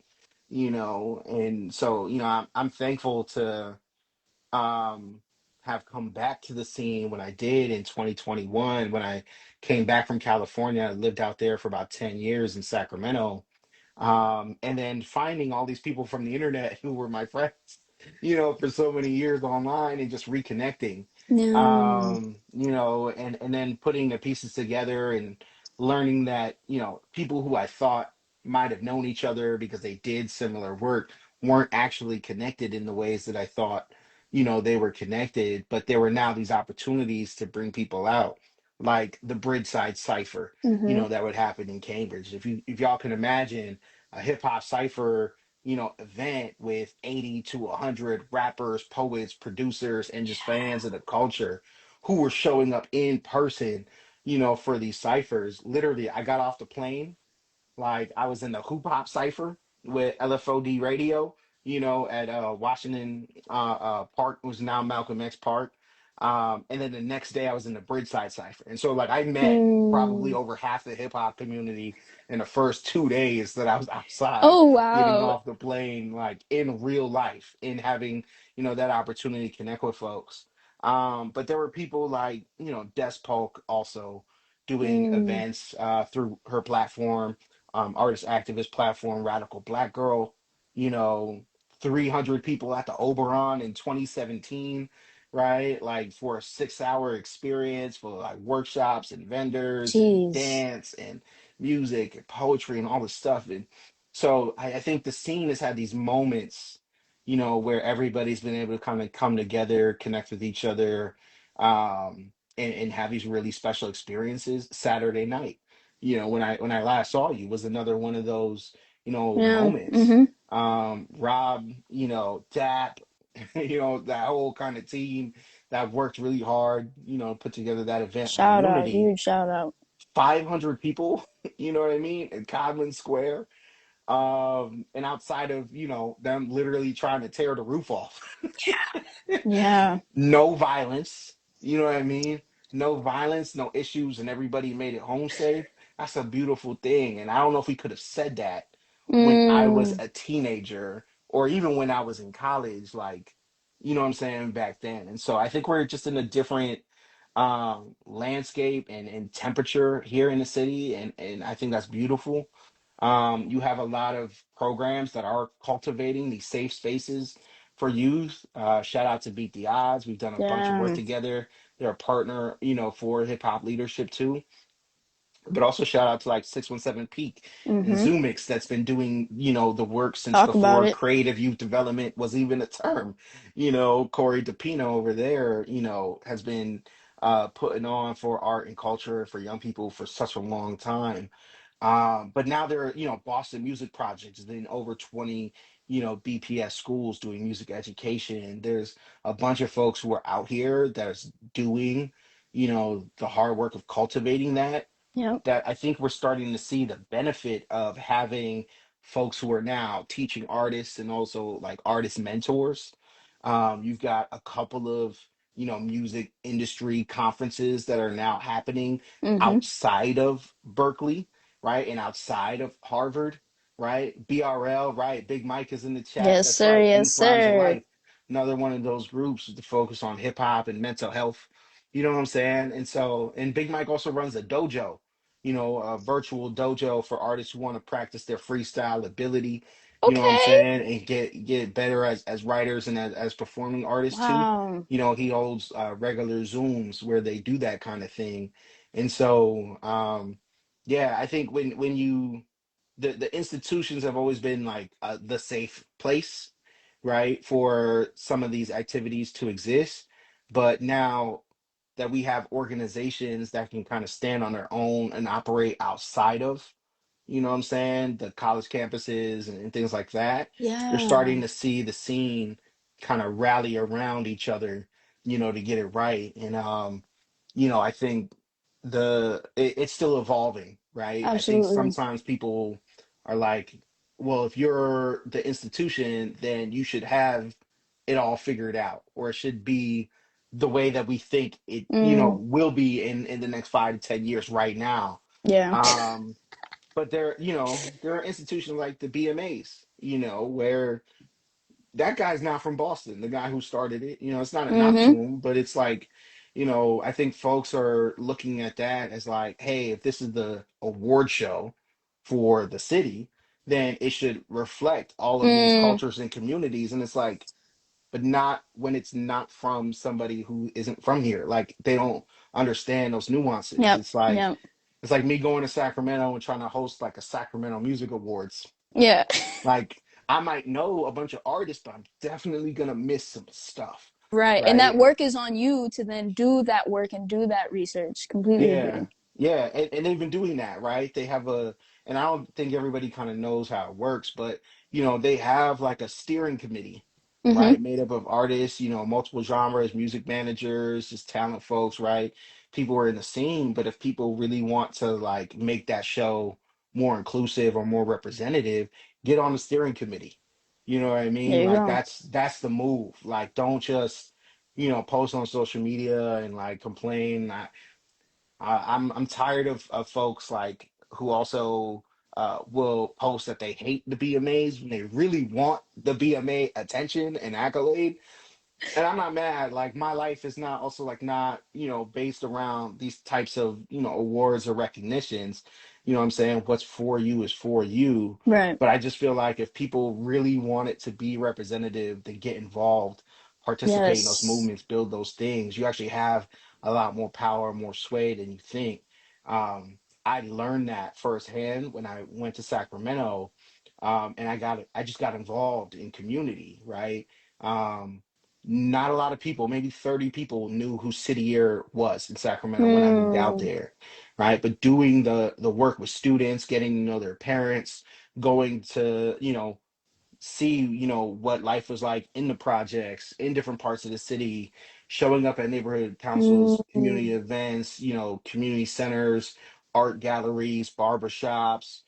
and so, I'm thankful to um have come back to the scene when I did in 2021. When I came back from California, I lived out there for about 10 years in Sacramento, and then finding all these people from the internet who were my friends, for so many years online, and just reconnecting, Yeah. and then putting the pieces together and learning that, people who I thought might have known each other because they did similar work weren't actually connected in the ways that I thought, they were connected, but there were now these opportunities to bring people out, like the Bridgeside Cipher, Mm-hmm. that would happen in Cambridge. If y'all can imagine a hip hop cipher, event with 80 to 100 rappers, poets, producers, and just fans of the culture who were showing up in person, for these ciphers. Literally, I got off the plane, like I was in the Hoop Hop Cipher with LFOD Radio, at Washington Park, was now Malcolm X Park. And then the next day I was in the Bridgeside Cipher. And so like I met probably Mm. over half the hip hop community in the first 2 days that I was outside Oh, getting wow. off the plane, like in real life, and having, that opportunity to connect with folks. But there were people like, Des Polk also doing Mm. events through her platform, artist activist platform, Radical Black Girl, you know, 300 people at the Oberon in 2017, right? Like for a 6 hour experience for like workshops and vendors and Jeez. dance and music and poetry and all this stuff. And so I think the scene has had these moments, where everybody's been able to kind of come together, connect with each other, and have these really special experiences. Saturday night, when I last saw you, was another one of those, Yeah. moments. Mm-hmm. Rob, Dap, that whole kind of team that worked really hard, put together that event on Shout out. Unity. Huge shout out. 500 people, you know what I mean, in Codman Square. And outside of, them literally trying to tear the roof off. Yeah. No violence, you know what I mean? No violence, no issues, and everybody made it home safe. That's a beautiful thing. And I don't know if we could have said that when I was Mm. a teenager, or even when I was in college, like, what I'm saying, back then. And so I think we're just in a different landscape and temperature here in the city, and I think that's beautiful. You have a lot of programs that are cultivating these safe spaces for youth. Shout out to Beat the Odds. We've done a bunch of work Damn. together. They're a partner, for hip hop leadership too, but also shout out to like 617 Peak and Mhm. Zoomix that's been doing, the work since Talk about before it. creative youth development was even a term. Corey DePino over there, has been putting on for art and culture for young people for such a long time. But now there are, Boston Music Projects in over 20, BPS schools doing music education. There's a bunch of folks who are out here that's doing, the hard work of cultivating Yep. that I think we're starting to see the benefit of having folks who are now teaching artists and also like artist mentors. You've got a couple of, music industry conferences that are now happening Mhm. outside of Berkeley, right? And outside of Harvard, right? BRL, right? Big Mike is in the chat. Yes, That's sir. right. Yes, Youth Rhymes of sir. Life. Another one of those groups to focus on hip hop and mental health. You know what I'm saying? And Big Mike also runs a dojo, a virtual dojo for artists who want to practice their freestyle ability, you know what I'm Okay. saying, and get better as writers and as performing artists too. Wow. He holds regular Zooms where they do that kind of thing. And so yeah, I think when you the institutions have always been like the safe place, right, for some of these activities to exist. But now that we have organizations that can kind of stand on their own and operate outside of, what I'm saying, the college campuses and things like that, you're Yeah. starting to see the scene kind of rally around each other, to get it right. And I think it's still evolving, right? I think Absolutely. sometimes people are like, well, if you're the institution, then you should have it all figured out, or it should be the way that we think it, Mm. will be in the next 5 to 10 years right now. Yeah. Um, but there are institutions like the BMAs, where that guy's not from Boston, the guy who started it. It's not a knock to Mhm. him, but it's like, I think folks are looking at that as like, hey, if this is the award show for the city, then it should reflect all of these Mm. cultures and communities. And it's like, but not when it's not from somebody who isn't from here. Like they don't understand those nuances. Yep. It's Yep. like me going to Sacramento and trying to host like a Sacramento Music Awards. Yeah. Like I might know a bunch of artists, but I'm definitely gonna miss some stuff, Right. And that right? work is on you to then do that work and do that research. Completely Yeah, agree. yeah, and they've been doing that, right? They have and I don't think everybody kind of knows how it works, but they have like a steering committee, Mhm. right? Made up of artists, multiple genres, music managers, just talent folks, right? People are in the scene, but if people really want to like make that show more inclusive or more representative, get on the steering committee. You know what I There mean? you Like go. that's the move. Like don't just post on social media and like complain. I'm tired of folks like who also will post that they hate the BMAs when they really want the BMA attention and accolade. And I'm not mad. Like my life is not also like not, based around these types of, awards or recognitions. You know what I'm saying? What's for you is for you. Right. But I just feel like if people really want it to be representative, then get involved, participate in those Yes. movements, build those things. You actually have a lot more power, more sway than you think. I learned that firsthand when I went to Sacramento, and I just got involved in community, right? Um, Not a lot of people, maybe 30 people knew who City Year was in Sacramento when I moved out Mm. there, right? But doing the work with students, getting to know their parents, going to, see, what life was like in the projects, in different parts of the city, showing up at neighborhood councils, Mm. community events, community centers, art galleries, barbershops,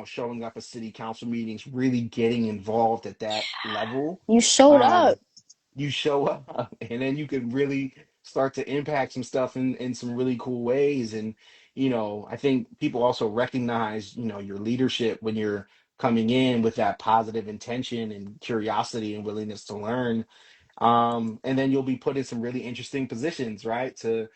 showing up at city council meetings, really getting involved at that level. You showed Um, up. you show up and then you can really start to impact some stuff in some really cool ways. And I think people also recognize your leadership when you're coming in with that positive intention and curiosity and willingness to learn. And then you'll be put in some really interesting positions, right, to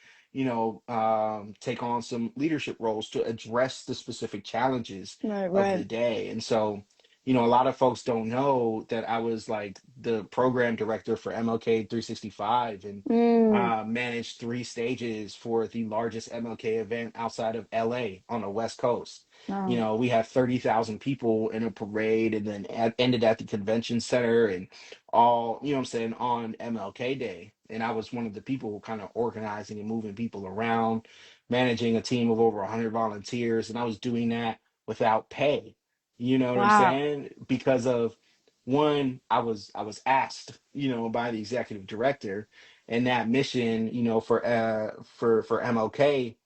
take on some leadership roles to address the specific challenges Right, of right. the day. And so, a lot of folks don't know that I was like the program director for MLK 365 and Mm. managed three stages for the largest MLK event outside of LA on the West Coast. Wow. We had 30,000 people in a parade and then ended at the convention center and all, I'm saying, on MLK Day. And I was one of the people kind of organizing and moving people around, managing a team of over 100 volunteers. And I was doing that without pay. You know what I'm Wow. saying? Because of one, I was asked, by the executive director, and that mission, for MLK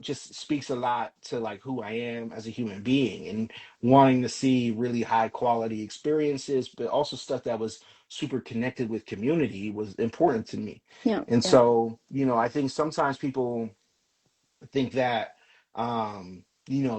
just speaks a lot to like who I am as a human being and wanting to see really high quality experiences, but also stuff that was super connected with community was important to me. Yeah, And yeah. so, I think sometimes people think that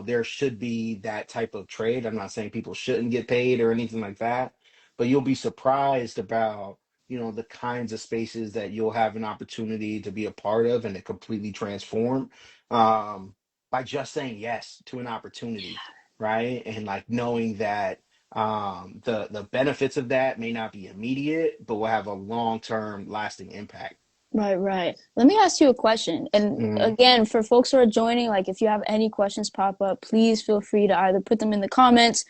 there should be that type of trade. I'm not saying people shouldn't get paid or anything like that, but you'll be surprised about the kinds of spaces that you'll have an opportunity to be a part of and to completely transform um by just saying yes to an opportunity, right? And like knowing that the benefits of that may not be immediate but will have a long-term lasting impact. Right, right. Let me ask you a question. And Hmm. again, for folks who are joining, like if you have any questions pop up, please feel free to either put them in the comments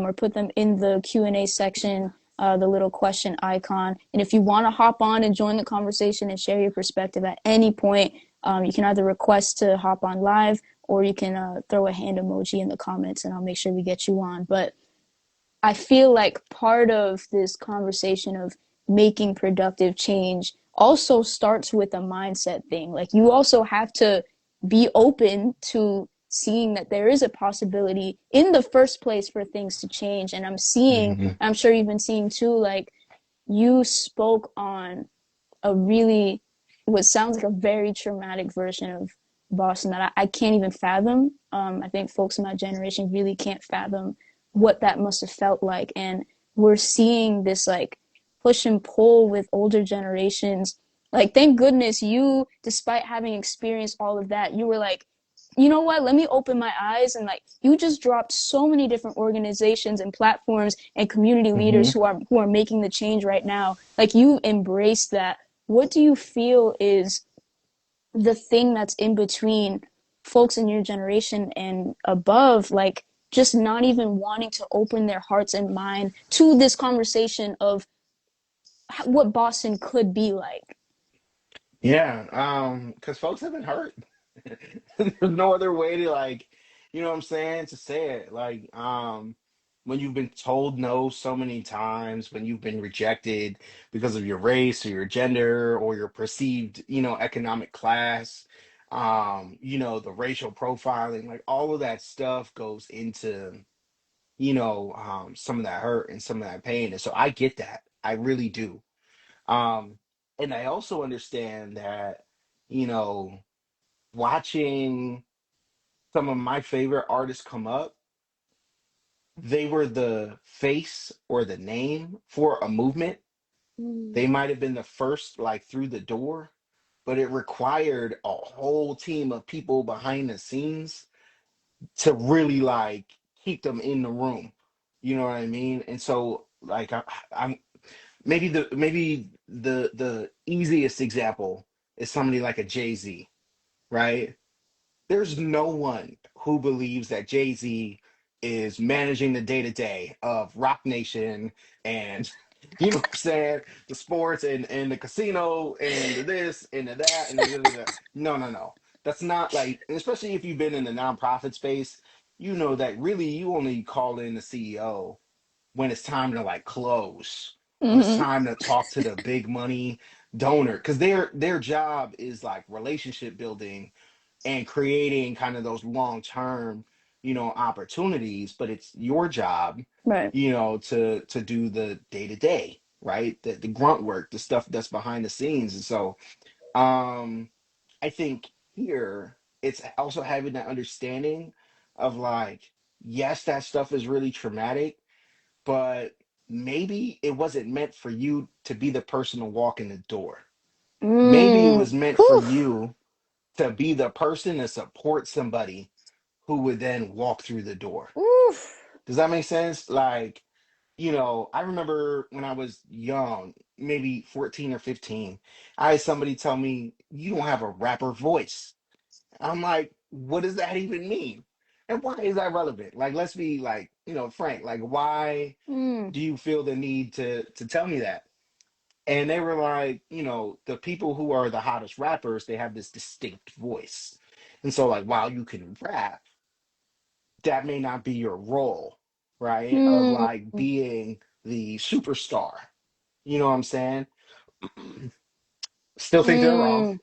or put them in the Q&A section, the little question icon. And if you want to hop on and join the conversation and share your perspective at any point, you can either request to hop on live or you can throw a hand emoji in the comments and I'll make sure we get you on. But I feel like part of this conversation of making productive change also starts with a mindset thing. Like you also have to be open to seeing that there is a possibility in the first place for things to change. And Hmm. I'm sure you've been seeing too, like you spoke on a really, what sounds like a very traumatic version of Boston that I can't even fathom. I think folks in my generation really can't fathom what that must have felt like. And we're seeing this like push and pull with older generations. Like, thank goodness you, despite having experienced all of that, you were like, you know what, let me open my eyes. And like you just dropped so many different organizations and platforms and community leaders Hmm. who are making the change right now. Like you embraced that. What do you feel is the thing that's in between folks in your generation and above, like just not even wanting to open their hearts and mind to this conversation of what Boston could be like? Yeah, because folks have been hurt. There's no other way to like, what I'm saying, to say it. Like, when you've been told no so many times, when you've been rejected because of your race or your gender or your perceived, economic class, the racial profiling, like all of that stuff goes into, some of that hurt and some of that pain. And so I get that. I really do. Um, and I also understand that, you know, watching some of my favorite artists come up, they were the face or the name for a movement. Mm. They might have been the first, like, through the door, but it required a whole team of people behind the scenes to really, like, keep them in the room. You know what I mean? And so, like, I'm maybe the easiest example is somebody like a Jay-Z, right? There's no one who believes that Jay-Z is managing the day-to-day of Rock Nation and what I'm saying, the sports and the casino and the this and the that and the da, da, da. No, no, no. That's not like, and especially if you've been in the nonprofit space, that really you only call in the CEO when it's time to like close, when it's Mm-hmm. time to talk to the big money donor, because their job is like relationship building and creating kind of those long term, opportunities. But it's your job, Right. to do the day to day, right? The grunt work, the stuff that's behind the scenes. And so, um, I think here it's also having that understanding of like, yes, that stuff is really traumatic, but maybe it wasn't meant for you to be the person to walk in the door. Maybe it Mm. was meant for Whew. you. to be the person to support somebody who would then walk through the door. Oof. Does that make sense? Like, I remember when I was young, maybe 14 or 15, I had somebody tell me, "You don't have a rapper voice." I'm like, what does that even mean? And why is that relevant? Like, let's be like, frank. Like, why Mm. do you feel the need to tell me that? And they were like, the people who are the hottest rappers, they have this distinct voice. And so, like, while you can rap, that may not be your role, right? Of Mm. like being the superstar. You know what I'm saying? Still think they're wrong Mm.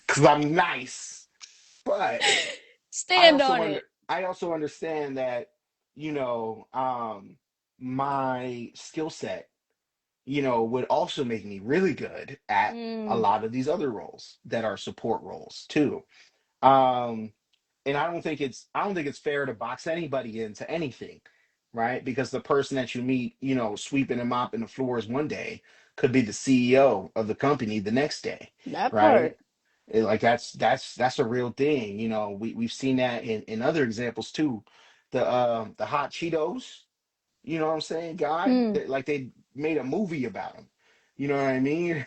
because I'm nice, but I Stand also on under it. I also understand that you know um my skill set would also make me really good at a Mm. lot of these other roles that are support roles too. Um and I don't think it's fair to box anybody into anything, right? Because the person that you meet, sweeping and mopping the floors one day could be the CEO of the company the next day, That right? part. Like that's a real thing. We've seen that in other examples too. The hot Cheetos, you know what I'm saying, guy, Mm. that like they made a movie about him. You know what I mean?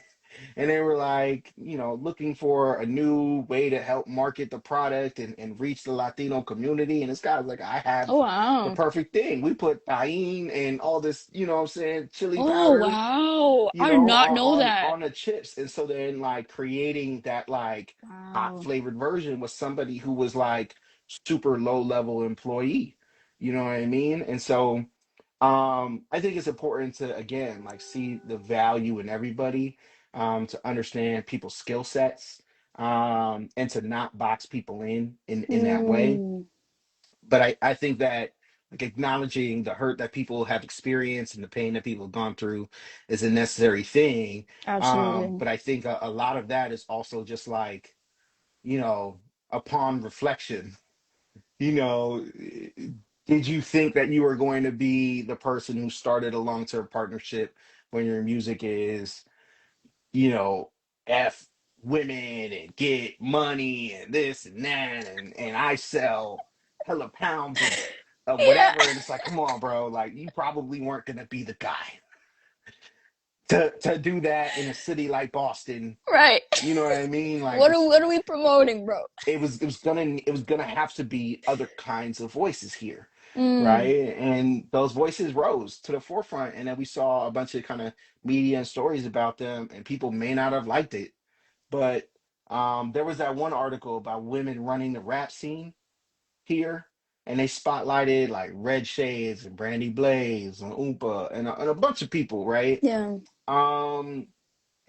And they were like, looking for a new way to help market the product and reach the Latino community. And this guy's like, I have Oh the wow. perfect thing. We put tahine and all this, what I'm saying, chili Oh powder, wow. I did not know that. on the chips. And so then like creating that like hot Wow. flavored version was somebody who was like super low level employee. You know what I mean? And so I think it's important to again like see the value in everybody, to understand people's skill sets, and to not box people in that way. Mm. But I think that like acknowledging the hurt that people have experienced and the pain that people have gone through is a necessary thing. Absolutely. But I think a lot of that is also just like, you know, upon reflection, you know, did you think that you were going to be the person who started a long-term partnership when your music is, F women and get money and this and that and I sell hella pounds of Yeah. whatever, and it's like, come on, bro, like you probably weren't gonna be the guy to do that in a city like Boston. Right. You know what I mean? Like What are we promoting, bro? it was gonna have to be other kinds of voices here, Mm. right? And those voices rose to the forefront, and then we saw a bunch of kind of media and stories about them, and people may not have liked it, but there was that one article about women running the rap scene here, and they spotlighted like Red Shades and Brandy Blaze and Oompa and a bunch of people, right? Yeah. Um,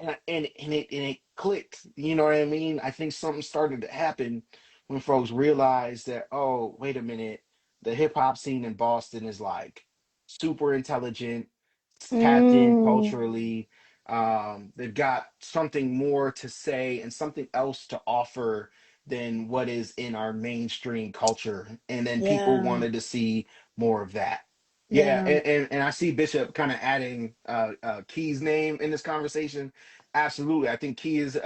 and it clicked. You know what I mean? I think something started to happen when folks realized that, oh, wait a minute, the hip hop scene in Boston is like super intelligent, tapped in Mm. culturally. They've got something more to say and something else to offer than what is in our mainstream culture. And then people Yeah. wanted to see more of that. Yeah, Yeah. and I see Bishop kind of adding Key's name in this conversation. Absolutely. I think Key is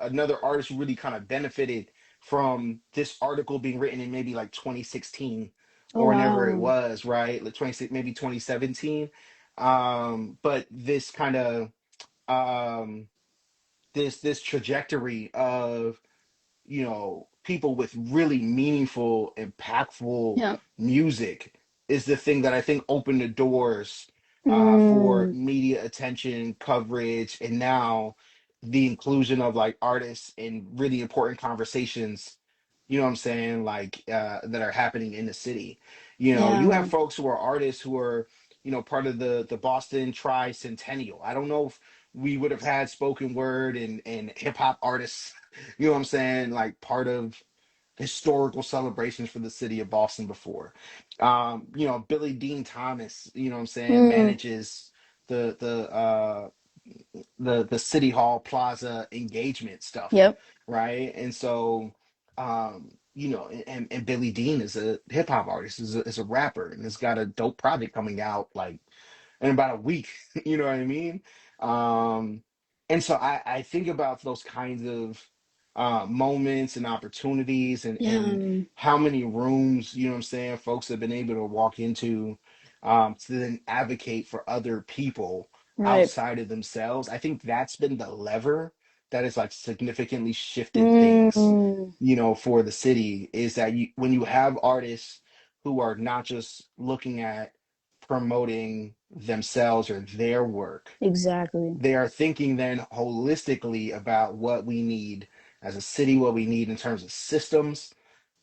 another artist who really kind of benefited from this article being written in maybe like 2016 Oh or whenever it wow. was, right? Like 26, maybe 2017. But this kind of um, this trajectory of people with really meaningful, impactful Yeah. music is the thing that I think opened the doors for Mm. media attention, coverage, and now the inclusion of like artists in really important conversations. You know what I'm saying? Like that are happening in the city. You have Yeah. folks who are artists who are part of the Boston Tricentennial. I don't know if we would have had spoken word and hip hop artists, you know what I'm saying, like part of historical celebrations for the city of Boston before. Billy Dean Thomas, you know what I'm saying, Mm. manages the City Hall Plaza engagement stuff, Yep. right? And so and Billy Dean is a hip hop artist, is a rapper, and has got a dope project coming out like in about a week. You know what I mean? Um And so I think about those kinds of moments and opportunities, and Yeah. how many rooms, you know what I'm saying, folks have been able to walk into, to then advocate for other people Right. outside of themselves. I think that's been the lever that has like significantly shifted things, Mm, for the city, is that when you have artists who are not just looking at promoting themselves or their work, exactly. they are thinking then holistically about what we need as a city, what we need in terms of systems,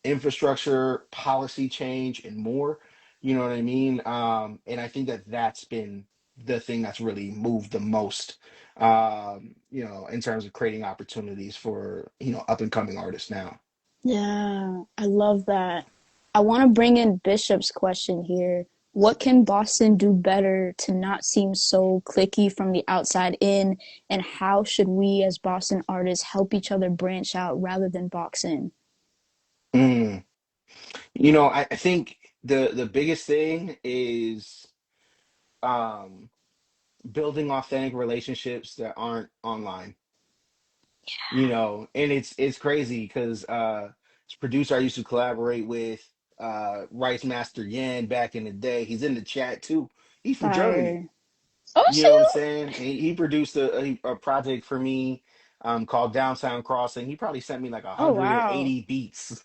infrastructure, policy change, and more. You know what I mean? And I think that that's been the thing that's really moved the most, in terms of creating opportunities for, up and coming artists now. Yeah, I love that. I want to bring in Bishop's question here. What can Boston do better to not seem so cliquey from the outside in? And how should we, as Boston artists, help each other branch out rather than box in? Mm. I think the biggest thing is, um, building authentic relationships that aren't online. And it's crazy because this producer I used to collaborate with, Rice Master Yan, back in the day, he's in the chat too. He's from Germany. Fire. Oh, You know what I'm shoot! saying? And he produced a project for me, called Downtown Crossing. He probably sent me like Oh, wow. 180 beats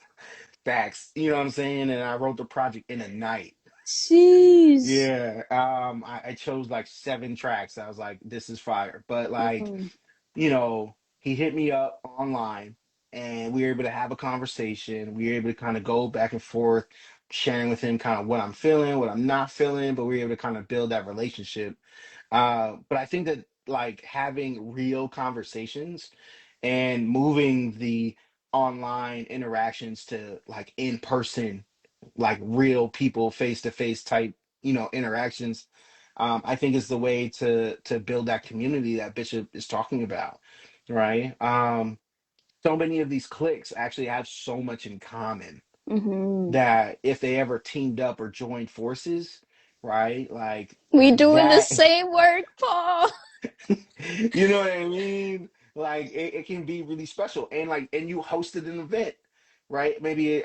facts. You know what I'm saying? And I wrote the project in a night. Jeez. Yeah. I chose like 7 tracks. I was like, this is fire. But like, Mm, he hit me up online, and we were able to have a conversation. We were able to kind of go back and forth, sharing with him kind of what I'm feeling, what I'm not feeling, but we were able to kind of build that relationship. But I think that like having real conversations and moving the online interactions to like in person, like real people, face to face type, interactions, I think is the way to build that community that Bishop is talking about, right? So many of these cliques actually have so much in common mm-hmm. that if they ever teamed up or joined forces, right, like We doing the that. same work, Paul. You know what I mean? Like it can be really special. And like, and you hosted an event, right? Maybe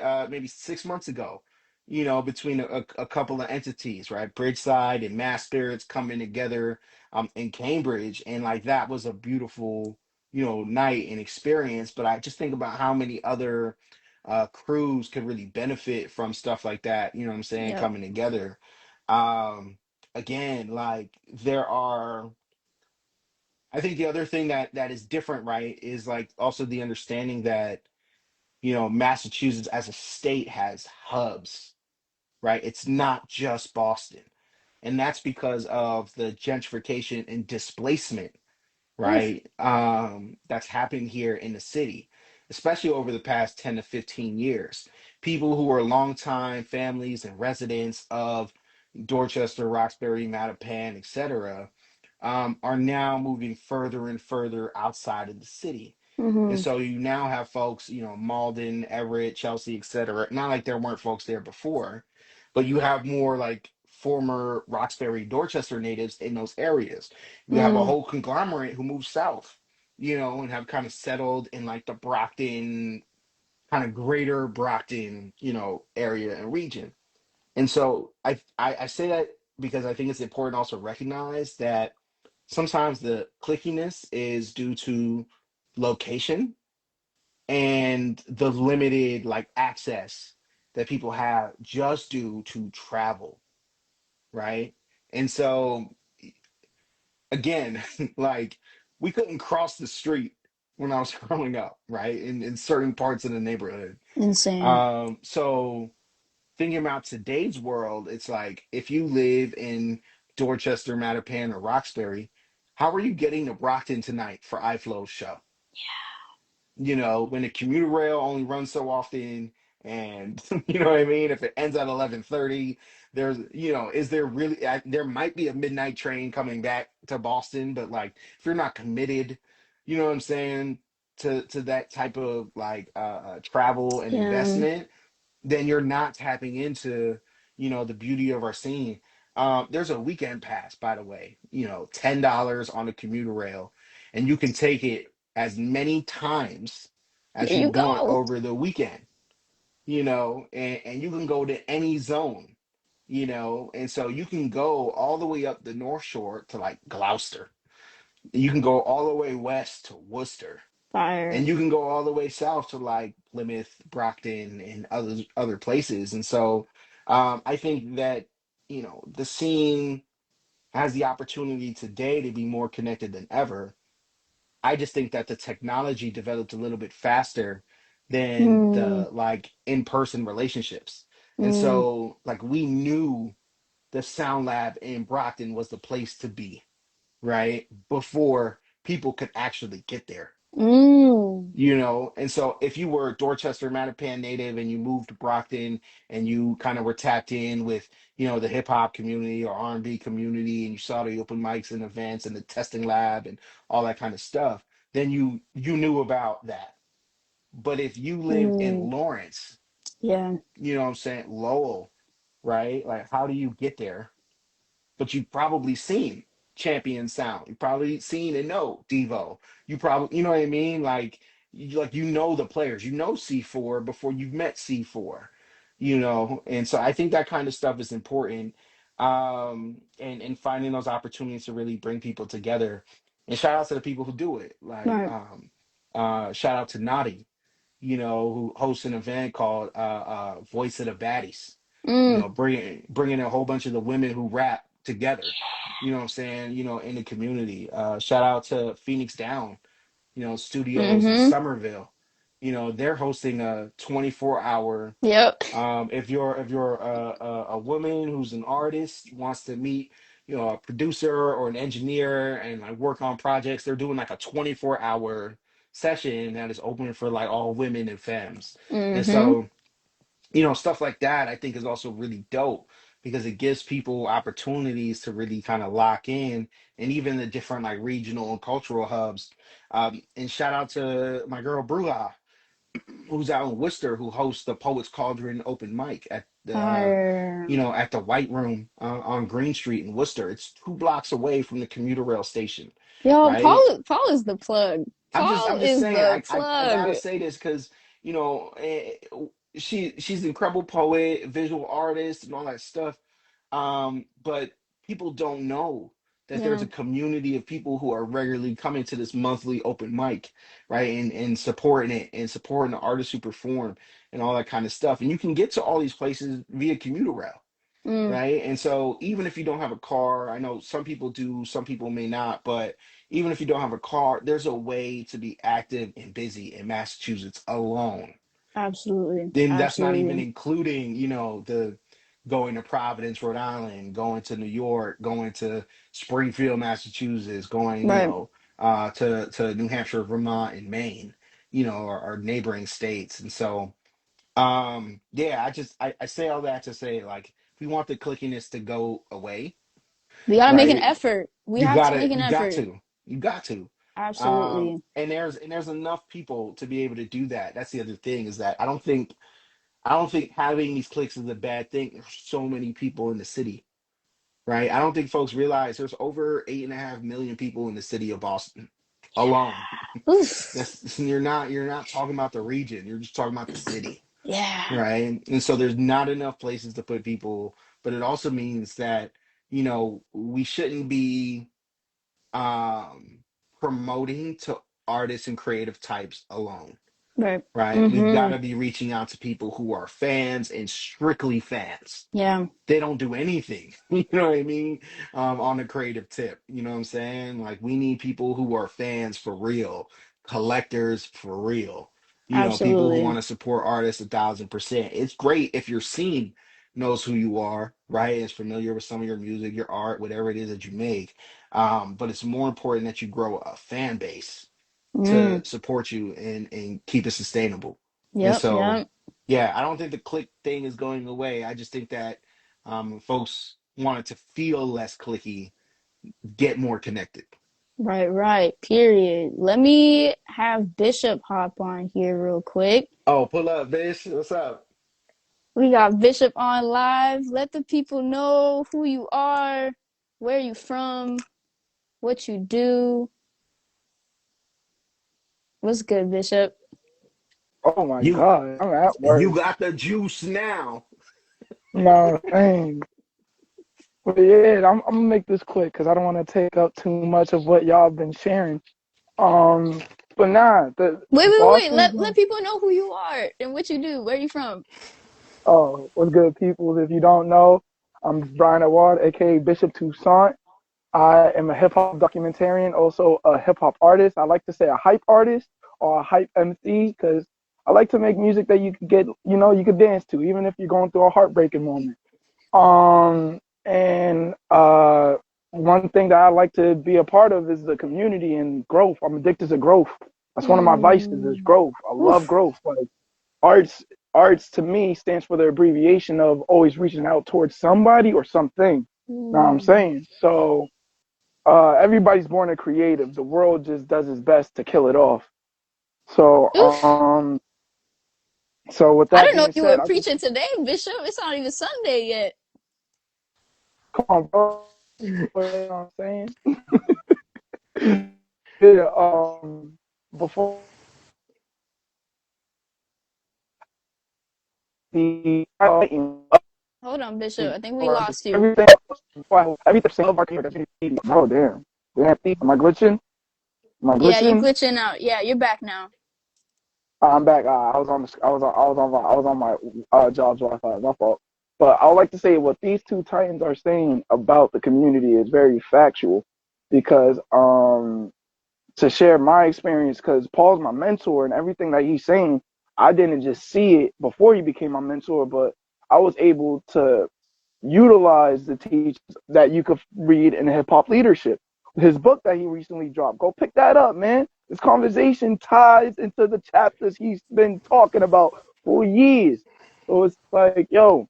6 months ago, between a couple of entities, right? Bridgeside and Mass Spirits coming together, in Cambridge. And like that was a beautiful, night and experience. But I just think about how many other crews could really benefit from stuff like that, you know what I'm saying, Yep. coming together. Um, Again, like there are, I think the other thing that is different, right, is like also the understanding that, Massachusetts as a state has hubs, right? It's not just Boston. And that's because of the gentrification and displacement, Oof. right? That's happening here in the city, especially over the past 10 to 15 years. People who are longtime families and residents of Dorchester, Roxbury, Mattapan, etc., are now moving further and further outside of the city. And Mm-hmm. so you now have folks, Malden, Everett, Chelsea, etc. Not like there weren't folks there before, but you have more like former Roxbury, Dorchester natives in those areas. You have a Mm, whole conglomerate who moved south, and have kind of settled in like the Brockton, kind of greater Brockton, area and region. And so I say that because I think it's important to also recognize that sometimes the clickiness is due to location and the limited like access that people have just due to travel, right? And so again, like we couldn't cross the street when I was growing up, right? In certain parts of the neighborhood. insane. So thinking about today's world, it's like if you live in Dorchester, Mattapan, or Roxbury, how are you getting to Brockton tonight for iFlow's show? When the commuter rail only runs so often, and you know what I mean? If it ends at 11:30, there's, is there really, there might be a midnight train coming back to Boston, but like if you're not committed, you know what I'm saying, to that type of like travel and Yeah. investment, then you're not tapping into, the beauty of our scene. There's a weekend pass, by the way, $10 on the commuter rail. and you can take it as many times as There you you want go. over the weekend, and you can go to any zone, and so you can go all the way up the North Shore to like Gloucester. You can go all the way west to Worcester, Fire. and you can go all the way south to like Plymouth, Brockton, and other places. And so I think that the scene has the opportunity today to be more connected than ever. I just think that the technology developed a little bit faster than Mm, the like in-person relationships. And mm, so like we knew the Sound Lab in Brockton was the place to be, right? Before people could actually get there. mm. And so if you were a Dorchester Mattapan native and you moved to Brockton and you kind of were tapped in with the hip hop community or R&B community, and you saw the open mics and events and the testing lab and all that kind of stuff, then you knew about that. But if you lived in Mm, Lawrence, yeah, what I'm saying, Lowell, right, like how do you get there? But you've probably seen Champion Sound. You've probably seen and know Devo. You probably, you know what I mean? Like the players. You know C4 before you've met C4. And so I think that kind of stuff is important. And finding those opportunities to really bring people together. And shout out to the people who do it. Like right. shout out to Naughty, who hosts an event called Voice of the Baddies, Mm, bringing a whole bunch of the women who rap together, what I'm saying, in the community. Shout out to Phoenix Down, studios in mm-hmm. Somerville. They're hosting a 24-hour. Yep. If you're a woman who's an artist wants to meet a producer or an engineer and like work on projects, they're doing like a 24-hour session that is open for like all women and femmes. And Mm-hmm. so stuff like that I think is also really dope because it gives people opportunities to really kind of lock in, and even the different like regional and cultural hubs. And shout out to my girl Bruja, who's out in Worcester, who hosts the Poets Cauldron open mic Fire. at the White Room on Green Street in Worcester. It's 2 blocks away from the commuter rail station, Yo, right? Paul is the plug. I'm Paul just is saying the I plug. gotta say this because she's an incredible poet, visual artist, and all that stuff. But people don't know that there's Yeah. a community of people who are regularly coming to this monthly open mic, right? And supporting it and supporting the artists who perform and all that kind of stuff. And you can get to all these places via commuter rail, Mm, right? And so even if you don't have a car, I know some people do, some people may not, but even if you don't have a car, there's a way to be active and busy in Massachusetts alone. absolutely. Then that's not even Absolutely. including, the going to Providence, Rhode Island, going to New York, going to Springfield, Massachusetts, going, Right. to New Hampshire, Vermont, and Maine, our neighboring states. And so yeah, I say all that to say, like, if we want the clickiness to go away, We gotta make an right? effort. We You have to gotta, make an you got effort. to, you got to. Absolutely. And there's enough people to be able to do that. That's the other thing, is that I don't think having these clicks is a bad thing. There's so many people in the city, right? I don't think folks realize there's over 8.5 million people in the city of Boston alone. Oof. You're not talking about the region. You're just talking about the city. Yeah. Right. And so there's not enough places to put people, but it also means that, we shouldn't be um promoting to artists and creative types alone. Right. Right. We've got Mm-hmm. to be reaching out to people who are fans and strictly fans. Yeah. They don't do anything, you know what I mean? On the creative tip, you know what I'm saying? Like, we need people who are fans for real, collectors for real, people who Absolutely. want to support artists 1,000%. It's great if your scene knows who you are, right? Is familiar with some of your music, your art, whatever it is that you make. But it's more important that you grow a fan base Mm. to support you and keep it sustainable. And Yep. so, Yep. yeah, I don't think the click thing is going away. I just think that folks want it to feel less clicky, get more connected. Right. Right. Period. Let me have Bishop hop on here real quick. Oh, pull up, bitch. What's up? We got Bishop on live. Let the people know who you are, where you from, what you do. What's good, Bishop? Oh my You God, I'm at you work. got the juice now. No, dang. But yeah, I'm gonna make this quick because I don't want to take up too much of what y'all been sharing. Um, but nah, the Wait. Boston's Let been. people know who you are and what you do. Where you from? Oh, what's good, people? If you don't know, I'm Brian Awad, aka Bishop Toussaint. I am a hip hop documentarian, also a hip hop artist. I like to say a hype artist or a hype MC because I like to make music that you could get, you could dance to, even if you're going through a heartbreaking moment. And one thing that I like to be a part of is the community and growth. I'm addicted to growth. That's one of my vices is Mm. growth. I love Oof. growth. Like arts, arts to me stands for the abbreviation of always reaching out towards somebody or something. Know what I'm Mm. saying? So everybody's born a creative. The world just does its best to kill it off. So Oof. so with I that didn't know being you were said, I just preaching today, Bishop. It's not even Sunday yet. come on, bro. You know what I'm saying? Yeah, before the Hold on, Bishop. I think we lost you. everything, everything of our community. Oh damn, damn! Am I glitching? Am I Yeah, you glitching? glitching out. Yeah, you're back now. I'm back. I was on the, I was on my job's Wi-Fi. My fault. But I would like to say what these two titans are saying about the community is very factual, because to share my experience, because Paul's my mentor and everything that he's saying, I didn't just see it before he became my mentor, but I was able to utilize the teachings that you could read in hip hop leadership. His book that he recently dropped. Go pick that up, man. This conversation ties into the chapters he's been talking about for years. So it's like, yo,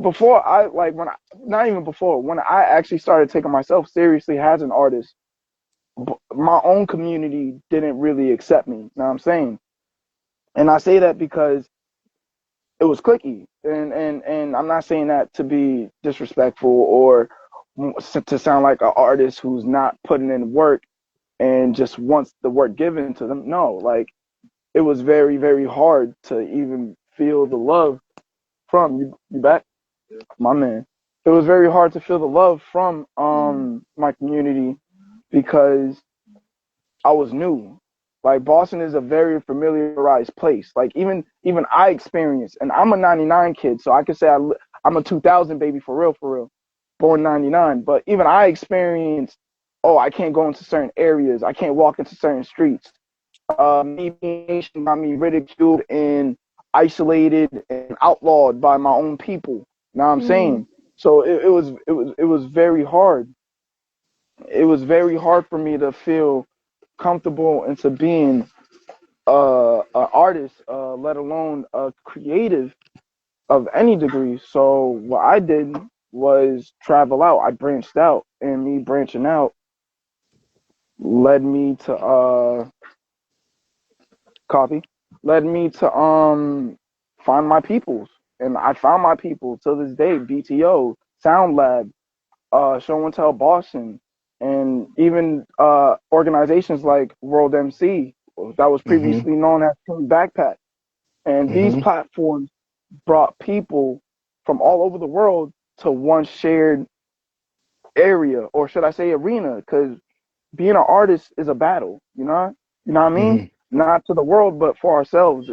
before I like when I not even before, when I actually started taking myself seriously as an artist, my own community didn't really accept me. You know what I'm saying? And I say that because it was clicky, and I'm not saying that to be disrespectful or to sound like an artist who's not putting in work and just wants the work given to them. No, like it was very very hard to even feel the love from you. You back, my man. It was very hard to feel the love from Mm. my community because I was new. Like Boston is a very familiarized place. Like even I experienced, and I'm a '99 kid, so I can say I'm a 2000 baby for real, born '99. But even I experienced, oh, I can't go into certain areas, I can't walk into certain streets. Me being Asian got me ridiculed and isolated and outlawed by my own people. Now I'm Mm. saying, so it was very hard. It was very hard for me to feel comfortable into being an artist, let alone a creative of any degree. So what I did was travel out. I branched out, and me branching out led me to copy, led me to find my peoples, and I found my people to this day. BTO, Sound Lab, Show and Tell Boston, and even organizations like World MC that was Mm-hmm. previously known as Team Backpack. And these Mm-hmm. platforms brought people from all over the world to one shared area, or should I say arena, because being an artist is a battle, You know what I mean? Mm-hmm. Not to the world, but for ourselves.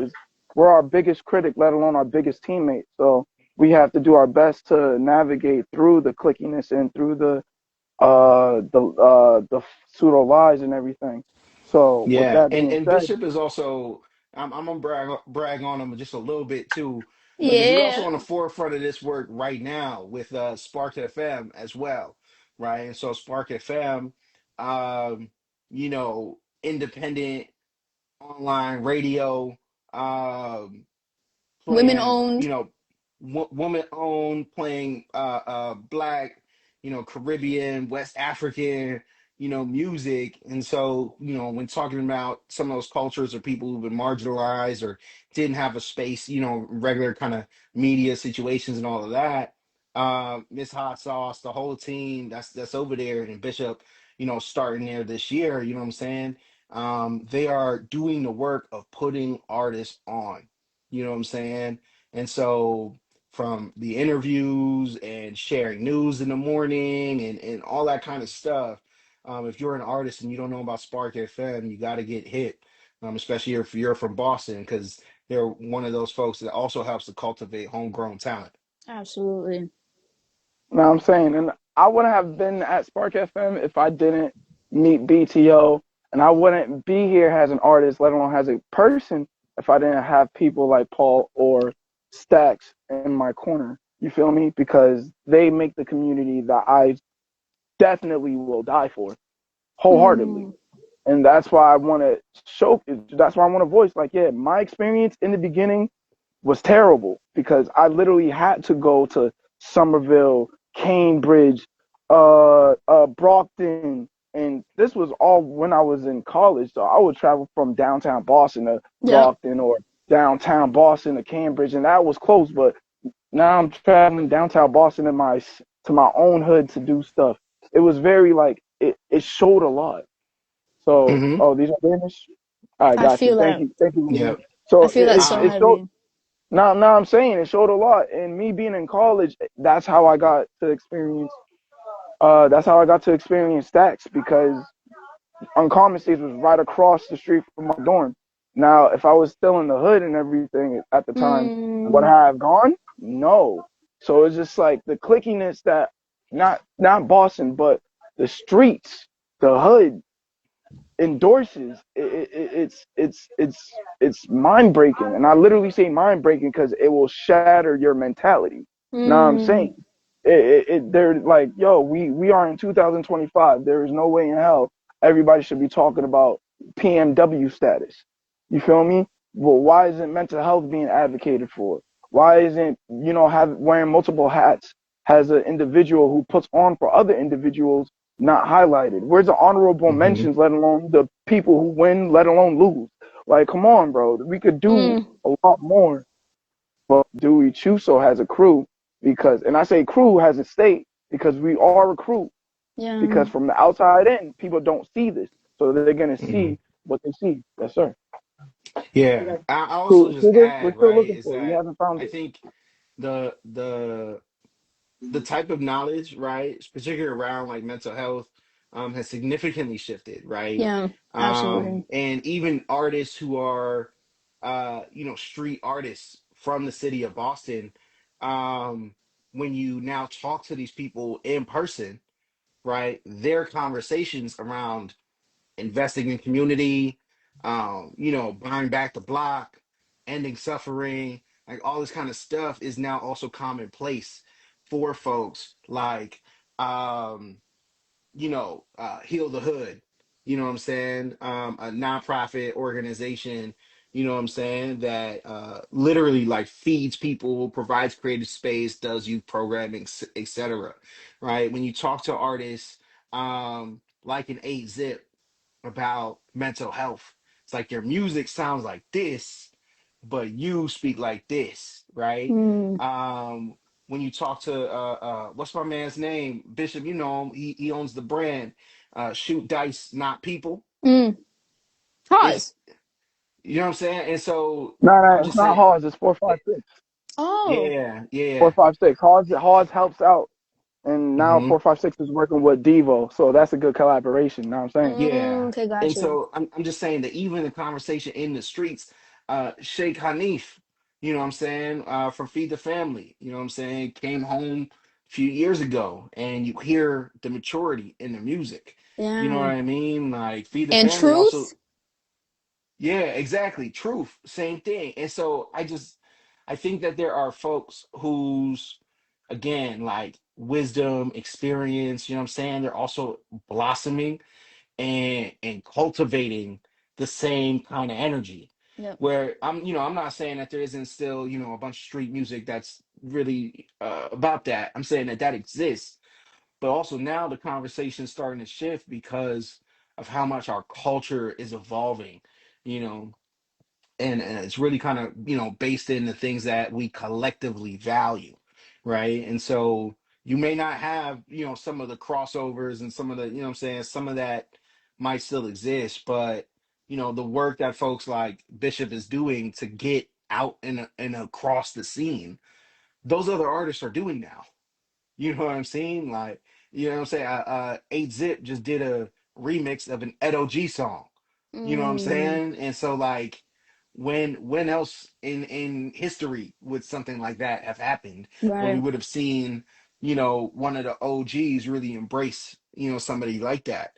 We're our biggest critic, let alone our biggest teammate. So we have to do our best to navigate through the clickiness and through the pseudo lies and everything. So with Yeah, that being and said, Bishop is also. I'm gonna brag on him just a little bit too, because he's also Yeah. on the forefront of this work right now with Spark FM as well, right? And so Spark FM, um, independent online radio. Women Playing, owned. woman owned, playing black, Caribbean, West African, music. And so, when talking about some of those cultures or people who've been marginalized or didn't have a space, regular kind of media situations and all of that, Miss Hot Sauce, the whole team that's over there, and Bishop, starting there this year, you know what I'm saying? They are doing the work of putting artists on. You know what I'm saying? And so from the interviews and sharing news in the morning and all that kind of stuff. If you're an artist and you don't know about Spark FM, you got to get hit, especially if you're from Boston, because they're one of those folks that also helps to cultivate homegrown talent. Absolutely. Know what I'm saying? And I wouldn't have been at Spark FM if I didn't meet BTO, and I wouldn't be here as an artist, let alone as a person, if I didn't have people like Paul or Stacks in my corner. You feel me? Because they make the community that I definitely will die for wholeheartedly. Mm. And that's why I want to show, that's why I want to voice, like, yeah, my experience in the beginning was terrible because I literally had to go to Somerville, Cambridge, Brockton, and this was all when I was in college. So I would travel from downtown Boston to Yep. Brockton or downtown Boston to Cambridge, and that was close. But now I'm traveling downtown Boston to my own hood to do stuff. It was very like it showed a lot. So, Hmm. oh, these are famous. All right, I got you. feel that. Thank you, Ruben. Yep. I So feel that so it showed. heavy. Now I'm saying it showed a lot, and me being in college, that's how I got to experience. That's how I got to experience Stacks because Uncommon States was right across the street from my dorm. Now, if I was still in the hood and everything at the time, would Mm. I have gone? No. So it's just like the clickiness that not Boston, but the streets, the hood endorses. It's mind breaking, and I literally say mind breaking because it will shatter your mentality. Know what I'm Mm. saying? They're like, yo, we are in 2025. There is no way in hell everybody should be talking about PMW status. You feel me? Well, why isn't mental health being advocated for? Why isn't have wearing multiple hats as an individual who puts on for other individuals not highlighted? Where's the honorable Hmm. mentions, let alone the people who win, let alone lose? Like, come on, bro. We could do Mm. a lot more. But Dewey Chuso has a crew because, and I say crew has a state because we are a crew. Yeah. Because from the outside in, people don't see this. So they're going to Hmm. see what they see. Yes, sir. Yeah. I also Cool. just Sugar, we're add, still right, looking is for it. We that haven't found I it. think the type of knowledge, right, particularly around like mental health, has significantly shifted, right? Yeah. Absolutely. And even artists who are, street artists from the city of Boston, um, when you now talk to these people in person, right, their conversations around investing in community, buying back the block, ending suffering, like all this kind of stuff is now also commonplace for folks like, um, Heal the Hood, you know what I'm saying? A nonprofit organization, you know what I'm saying, that literally like feeds people, provides creative space, does youth programming, etc. Right? When you talk to artists, like an 8 Zip about mental health. It's like your music sounds like this, but you speak like this, right? Mm. Um, when you talk to what's my man's name? Bishop, you know him, he owns the brand, Shoot Dice, Not People. Mm. It's Pause. you know what I'm saying? And so No, I'm it's just not saying, Hawes. It's eh, 456. Oh. yeah, yeah. 456. Hawes helps out. And now Mm-hmm. 456 is working with Devo. So that's a good collaboration. You know what I'm saying? Yeah. Okay. Got And you. so I'm just saying that even the conversation in the streets, Sheikh Hanif, you know what I'm saying, from Feed the Family, you know what I'm saying, came home a few years ago and you hear the maturity in the music. You know what Yeah. I mean? Like Feed the And Family also, truth. yeah, exactly. Truth, same thing. And so I think that there are folks whose, again, like wisdom, experience, you know what I'm saying, they're also blossoming and cultivating the same kind of energy, Yep. where I'm not saying that there isn't still a bunch of street music that's really about that. I'm saying that that exists, but also now the conversation's starting to shift because of how much our culture is evolving, you know and it's really kind of based in the things that we collectively value, right? And so you may not have some of the crossovers and some of the, you know what I'm saying, some of that might still exist, but the work that folks like Bishop is doing to get out and across the scene, those other artists are doing now. You know what I'm saying? Like, you know what I'm saying? 8 Zip just did a remix of an Edo G song. You know what I'm Mm, saying? And so like when else in history would something like that have happened where we right. would have seen, one of the OGs really embrace, somebody like that.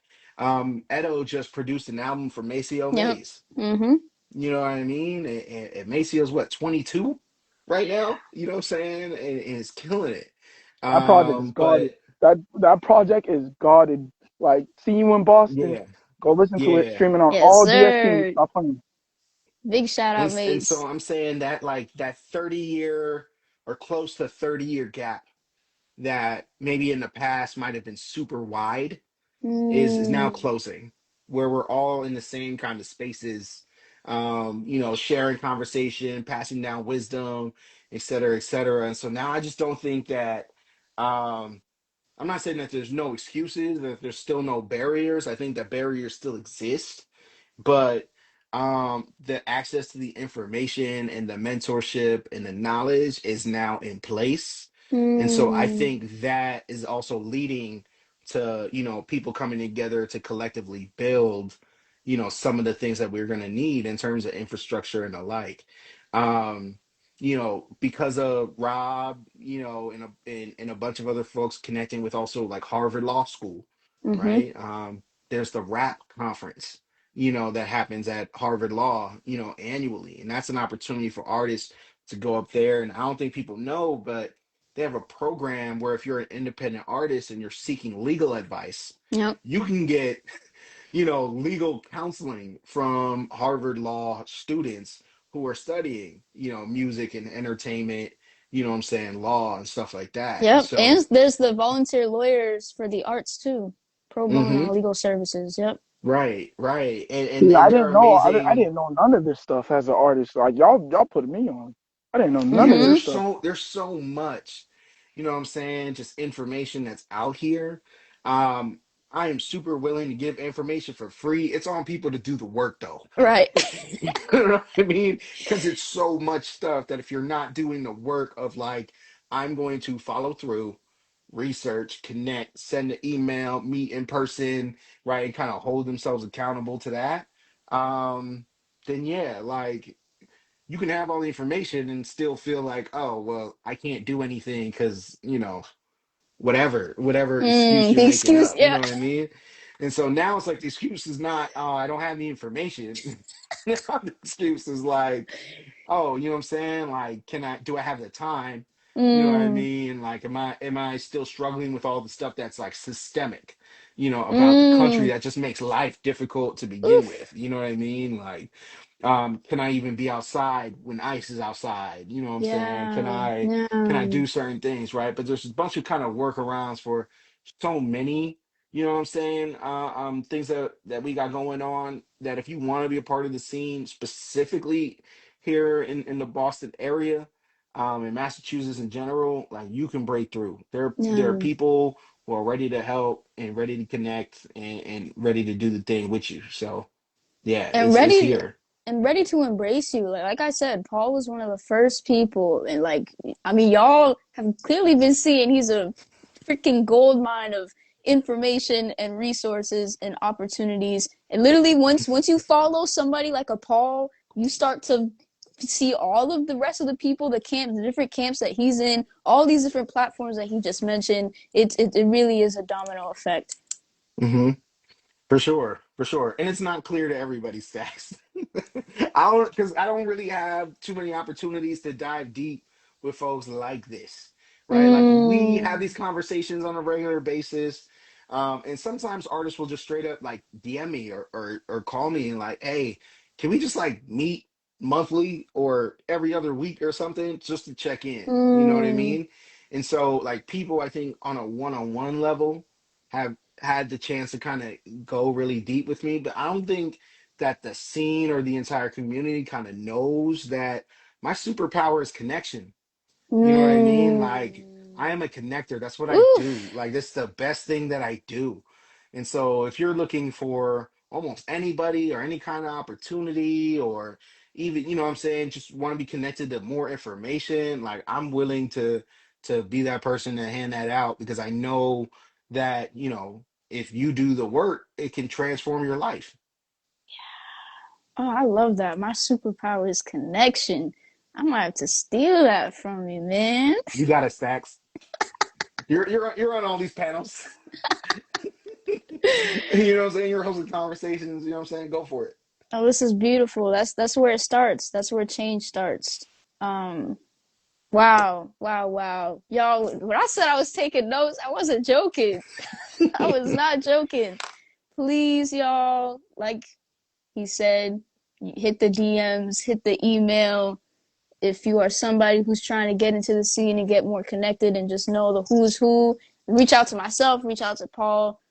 Edo just produced an album for Maceo Yep. Mays. Mm-hmm. You know what I mean? And Maceo's what, 22 right now? You know what I'm saying? And it's killing it. That project is But guarded. That project is guarded. Like, see you in Boston. yeah, Go listen to it. yeah. Streaming on Yes, all DSPs. sir. Stop playing. Big shout out, And so Mace. I'm saying that like that 30-year or close to 30-year gap that maybe in the past might have been super wide is now Mm, closing, where we're all in the same kind of spaces, sharing conversation, passing down wisdom, et cetera, et cetera. And so now I just don't think that um I'm not saying that there's no excuses, that there's still no barriers. I think that barriers still exist, but the access to the information and the mentorship and the knowledge is now in place. And so I mm, think that is also leading to, people coming together to collectively build, some of the things that we're going to need in terms of infrastructure and the like. um because of Rob, and a bunch of other folks connecting with also like Harvard Law School, mm-hmm. right? There's the rap conference, that happens at Harvard Law, annually. And that's an opportunity for artists to go up there. And I don't think people know, but they have a program where if you're an independent artist and you're seeking legal advice, Yep. you can get, legal counseling from Harvard Law students who are studying, music and entertainment, what I'm saying, law and stuff like that. And Yep. And so, there's the volunteer lawyers for the arts too. Pro bono mhm, legal services. Yep. right, right. And, and See, and I there didn't are know. I amazing. didn't know none of this stuff as an artist. Like, y'all put me on. I didn't know none Yeah, of Mm-hmm. this there's stuff. so much, what I'm saying, just information that's out here. Um, I am super willing to give information for free. It's on people to do the work though. Right. You know what I mean? Because it's so much stuff that if you're not doing the work of like, I'm going to follow through, research, connect, send an email, meet in person, right, and kind of hold themselves accountable to that, then yeah, like you can have all the information and still feel like, oh, well, I can't do anything because, whatever excuse you're The making excuse. up, you Yeah. know what I mean? And so now it's like the excuse is not, oh, I don't have the information. Now the excuse is like, oh, you know what I'm saying? Like, do I have the time? You know what I Mm, mean? Like, am I still struggling with all the stuff that's like systemic, about the country mm. that just makes life difficult to begin Oof. with? You know what I mean? Like, can I even be outside when ice is outside? You know what I'm saying? Can Yeah. I can I Yeah. do certain things, right? But there's a bunch of kind of workarounds for so many, what I'm saying, things that we got going on, that if you want to be a part of the scene specifically here in the Boston area, in Massachusetts in general, like you can break through. There are Yeah. people who are ready to help and ready to connect and ready to do the thing with you. So yeah, And it's ready here. and ready to embrace you. Like I said, Paul was one of the first people, and like I mean, y'all have clearly been seeing he's a freaking gold mine of information and resources and opportunities. And literally, once you follow somebody like a Paul, you start to see all of the rest of the people, the camps, the different camps that he's in, all these different platforms that he just mentioned. It really is a domino effect. Hmm. For sure, for sure. And it's not clear to everybody's stacks. I don't really have too many opportunities to dive deep with folks like this, right? Like we have Mm, these conversations on a regular basis. And sometimes artists will just straight up like DM me or call me and like, hey, can we just like meet monthly or every other week or something just to check in? You know what I mm, mean? And so like people I think on a one-on-one level have had the chance to kind of go really deep with me, but I don't think that the scene or the entire community kind of knows that my superpower is connection. You know what I mean? Like mm. I am a connector. That's what I do. Oof. Like this is the best thing that I do. And so if you're looking for almost anybody or any kind of opportunity, or even, you know what I'm saying, just want to be connected to more information, like I'm willing to be that person to hand that out, because I know that, you know, if you do the work, it can transform your life. Oh, I love that. My superpower is connection. I might have to steal that from you, man. You got it, Stacks. You're on all these panels. You know what I'm saying? You're hosting conversations, you know what I'm saying? Go for it. Oh, this is beautiful. That's where it starts. That's where change starts. Um, wow, wow, wow. Y'all, when I said I was taking notes, I wasn't joking. I was not joking. Please, y'all, like he said, hit the DMs, hit the email. If you are somebody who's trying to get into the scene and get more connected and just know the who's who, reach out to myself, reach out to Paul.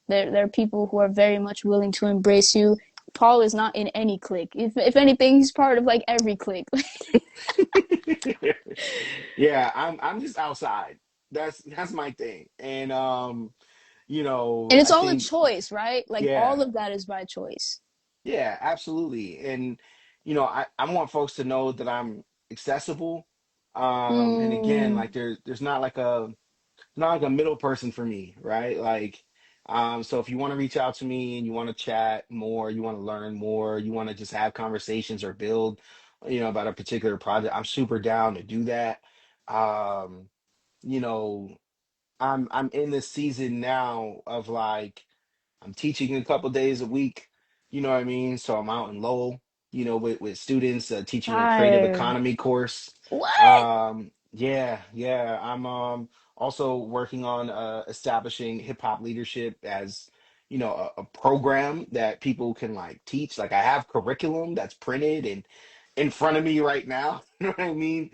There are people who are very much willing to embrace you. Paul is not in any clique. If anything, he's part of like every clique. Yeah, I'm just outside. That's my thing. And you know, And it's I all a think, choice, right? Like all yeah, of that is by choice. yeah, absolutely. And you know, I want folks to know that I'm accessible. And again, Mm, like there's not like a, not like a middle person for me, right? Like, so if you want to reach out to me and you want to chat more, you want to learn more, you want to just have conversations or build, you know, about a particular project, I'm super down to do that. Um, you know, I'm in this season now of like, I'm teaching a couple days a week, you know what I mean? So I'm out in Lowell, you know, with students, teaching a creative fire. economy course. What? Yeah, yeah. I'm also working on establishing hip hop leadership as, you know, a program that people can like teach. Like I have curriculum that's printed and in front of me right now. You know what I mean?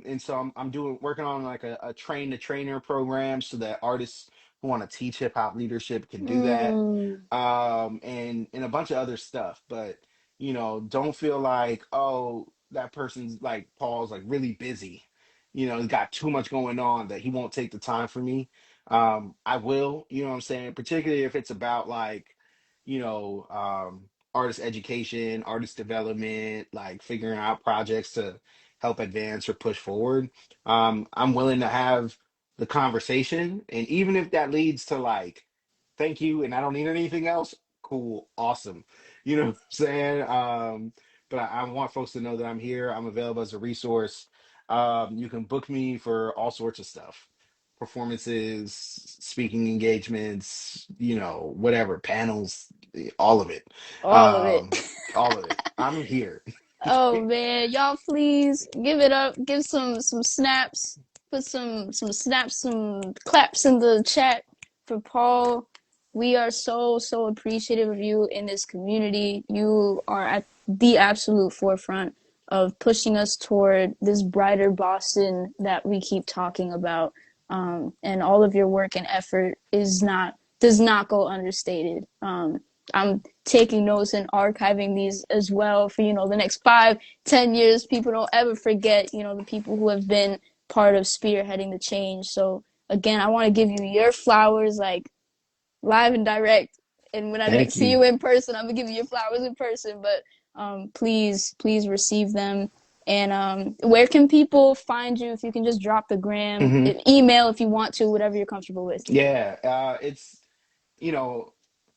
And so I'm doing working on like a train the trainer program so that artists who want to teach hip hop leadership can do that. Mm, And a bunch of other stuff. But you know, don't feel like, oh, that person's like Paul's like really busy. You know, he's got too much going on that he won't take the time for me. I will, you know what I'm saying? Particularly if it's about like, you know, artist education, artist development, like figuring out projects to help advance or push forward. I'm willing to have the conversation. And even if that leads to like, thank you, and I don't need anything else, cool, awesome. You know what I'm saying? But I want folks to know that I'm here. I'm available as a resource. You can book me for all sorts of stuff, performances, speaking engagements, you know, whatever, panels, all of it. all of it. Um, all of it. I'm here. Oh man, y'all please give it up. Give some snaps. Put some snaps, some claps in the chat for Paul. We are so appreciative of you in this community. You are at the absolute forefront of pushing us toward this brighter Boston that we keep talking about. And all of your work and effort is not does not go understated. I'm taking notes and archiving these as well for, the next 5, 10 years. People don't ever forget, the people who have been part of spearheading the change. So again, I want to give you your flowers, like live and direct. And when I Thank see you. you in person, I'm gonna give you your flowers in person. But please receive them. And where can people find you? If you can just drop the gram, email if you want to, whatever you're comfortable with. Yeah, it's, you know,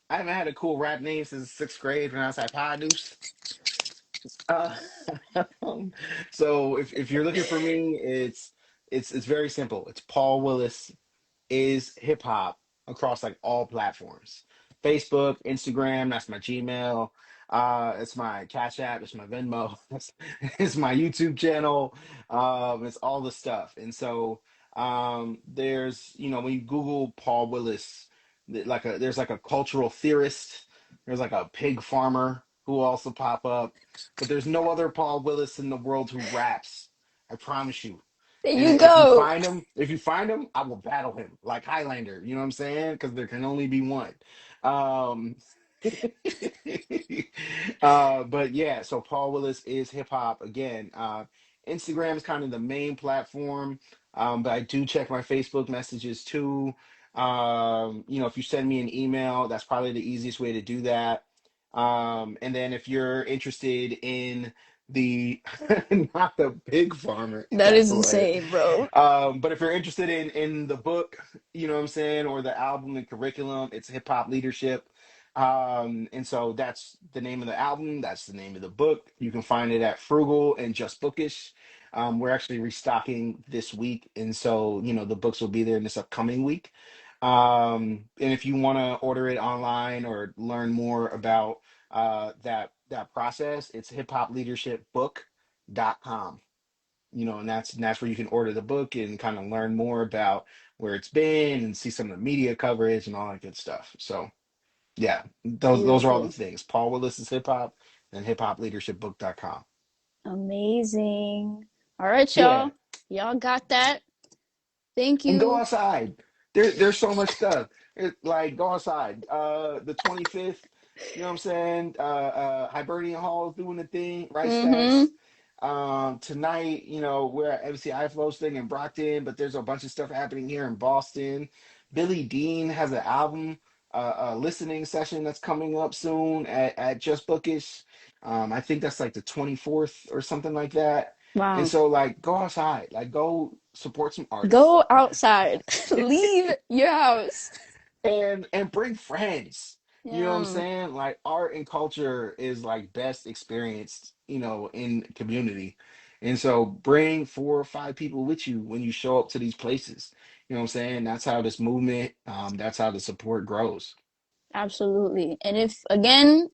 I haven't had a cool rap name since sixth grade when I was at Deuce. Uh, so if you're looking for me, it's very simple. It's Paul Willis is hip hop across like all platforms. Facebook, Instagram, that's my Gmail. It's my Cash App, it's my Venmo, it's my YouTube channel. It's all the stuff. And so there's, you know, when you Google Paul Willis, there's like a cultural theorist, there's like a pig farmer who also pop up, but there's no other Paul Willis in the world who raps. I promise you. There And you go. if you find him, I will battle him like Highlander. You know what I'm saying? Because there can only be one. Um, but yeah, so Paul Willis is hip hop again. Instagram is kind of the main platform, but I do check my Facebook messages too. If you send me an email, that's probably the easiest way to do that. And then if you're interested in the not the pig farmer, That that's is hilarious. insane, bro. But if you're interested in the book, you know what I'm saying, or the album and curriculum, it's Hip Hop Leadership. And so that's the name of the album, that's the name of the book. You can find it at Frugal and Just Bookish. We're actually restocking this week, and so the books will be there in this upcoming week. And if you want to order it online or learn more about that process, it's hiphopleadershipbook.com. And that's where you can order the book and kind of learn more about where it's been and see some of the media coverage and all that good stuff. So yeah, those are all the Beautiful. things. Paul Willis is hip hop and hiphopleadershipbook.com. Amazing. All right, Yeah. y'all. Y'all got that. Thank And go you. outside. There's so much stuff. Like go outside. The 25th, you know what I'm saying? Hibernian Hall is doing the thing, right Mm-hmm. stacks. Tonight, we're at MCI Flows thing in Brockton, but there's a bunch of stuff happening here in Boston. Billy Dean has an album, listening session that's coming up soon at Just Bookish. I think that's like the 24th or something like that. And Wow. so like go outside, like go support some artists. Go outside. Leave your house. And bring friends. You know what I'm Yeah. saying? Like art and culture is like best experienced, in community. And so bring 4 or 5 people with you when you show up to these places. You know what I'm saying? That's how this movement, that's how the support grows. Absolutely. And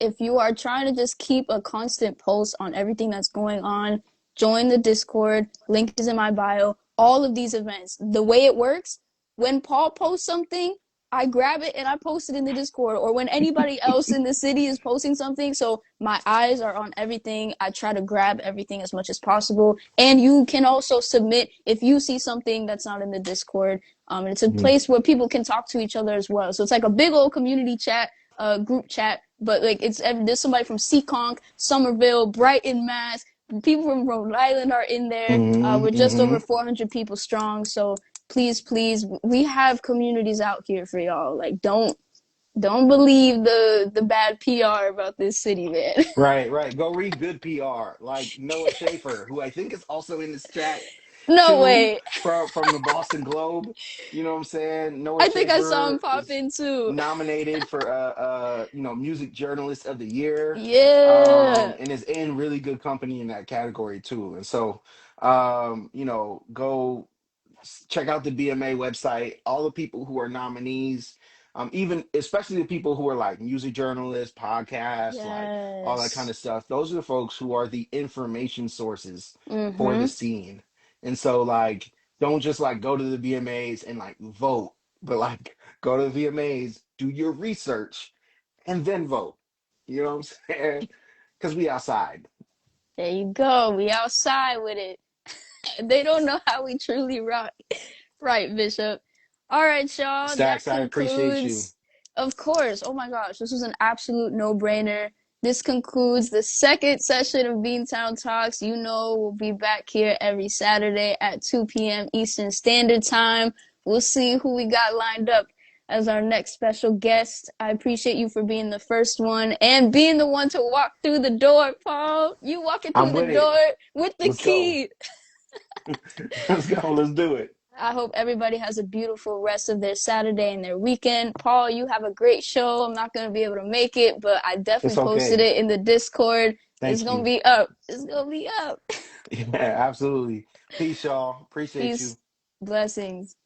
if you are trying to just keep a constant pulse on everything that's going on, join the Discord. Link is in my bio. All of these events, the way it works, when Paul posts something, I grab it and I post it in the Discord, or when anybody else in the city is posting something. So my eyes are on everything. I try to grab everything as much as possible. And you can also submit if you see something that's not in the Discord. And it's a Mhm. place where people can talk to each other as well. So it's like a big old community chat, group chat, but like there's somebody from Seekonk, Somerville, Brighton, Mass. People from Rhode Island are in there. Hmm. We're just over Hmm. 400 people strong. So please, please, we have communities out here for y'all. Like don't believe the bad PR about this city, man. Right, right. Go read good PR, like Noah Schaefer, who I think is also in this chat No too, way. from the Boston Globe. You know what I'm saying? Noah I think I saw him Schaefer pop is in too. nominated for Music Journalist of the Year, Yeah. and is in really good company in that category too. And so, go check out the BMA website. All the people who are nominees, even especially the people who are like music journalists, podcasts, like all that kind Yes. of stuff. Those are the folks who are the information sources for the Mm-hmm. scene. And so, like, don't just like go to the VMAs and like vote, but like go to the VMAs, do your research, and then vote. You know what I'm saying? Because we outside. There you go. We outside with it. They don't know how we truly rock. Right, Bishop. All right, y'all. That Stacks, I appreciate you. concludes. Of course. Oh my gosh, this was an absolute no-brainer. This concludes the second session of Beantown Talks. You know, we'll be back here every Saturday at 2 p.m. Eastern Standard Time. We'll see who we got lined up as our next special guest. I appreciate you for being the first one and being the one to walk through the door, Paul. You walking through I'm the with it. door with the Let's go. key. Let's go. Let's do it. I hope everybody has a beautiful rest of their Saturday and their weekend. Paul, you have a great show. I'm not going to be able to make it, but I It's definitely posted okay. it in the Discord. It's Thank going to you. be up. It's going to be up. Yeah, absolutely. Peace, y'all. Appreciate you. Peace. Blessings.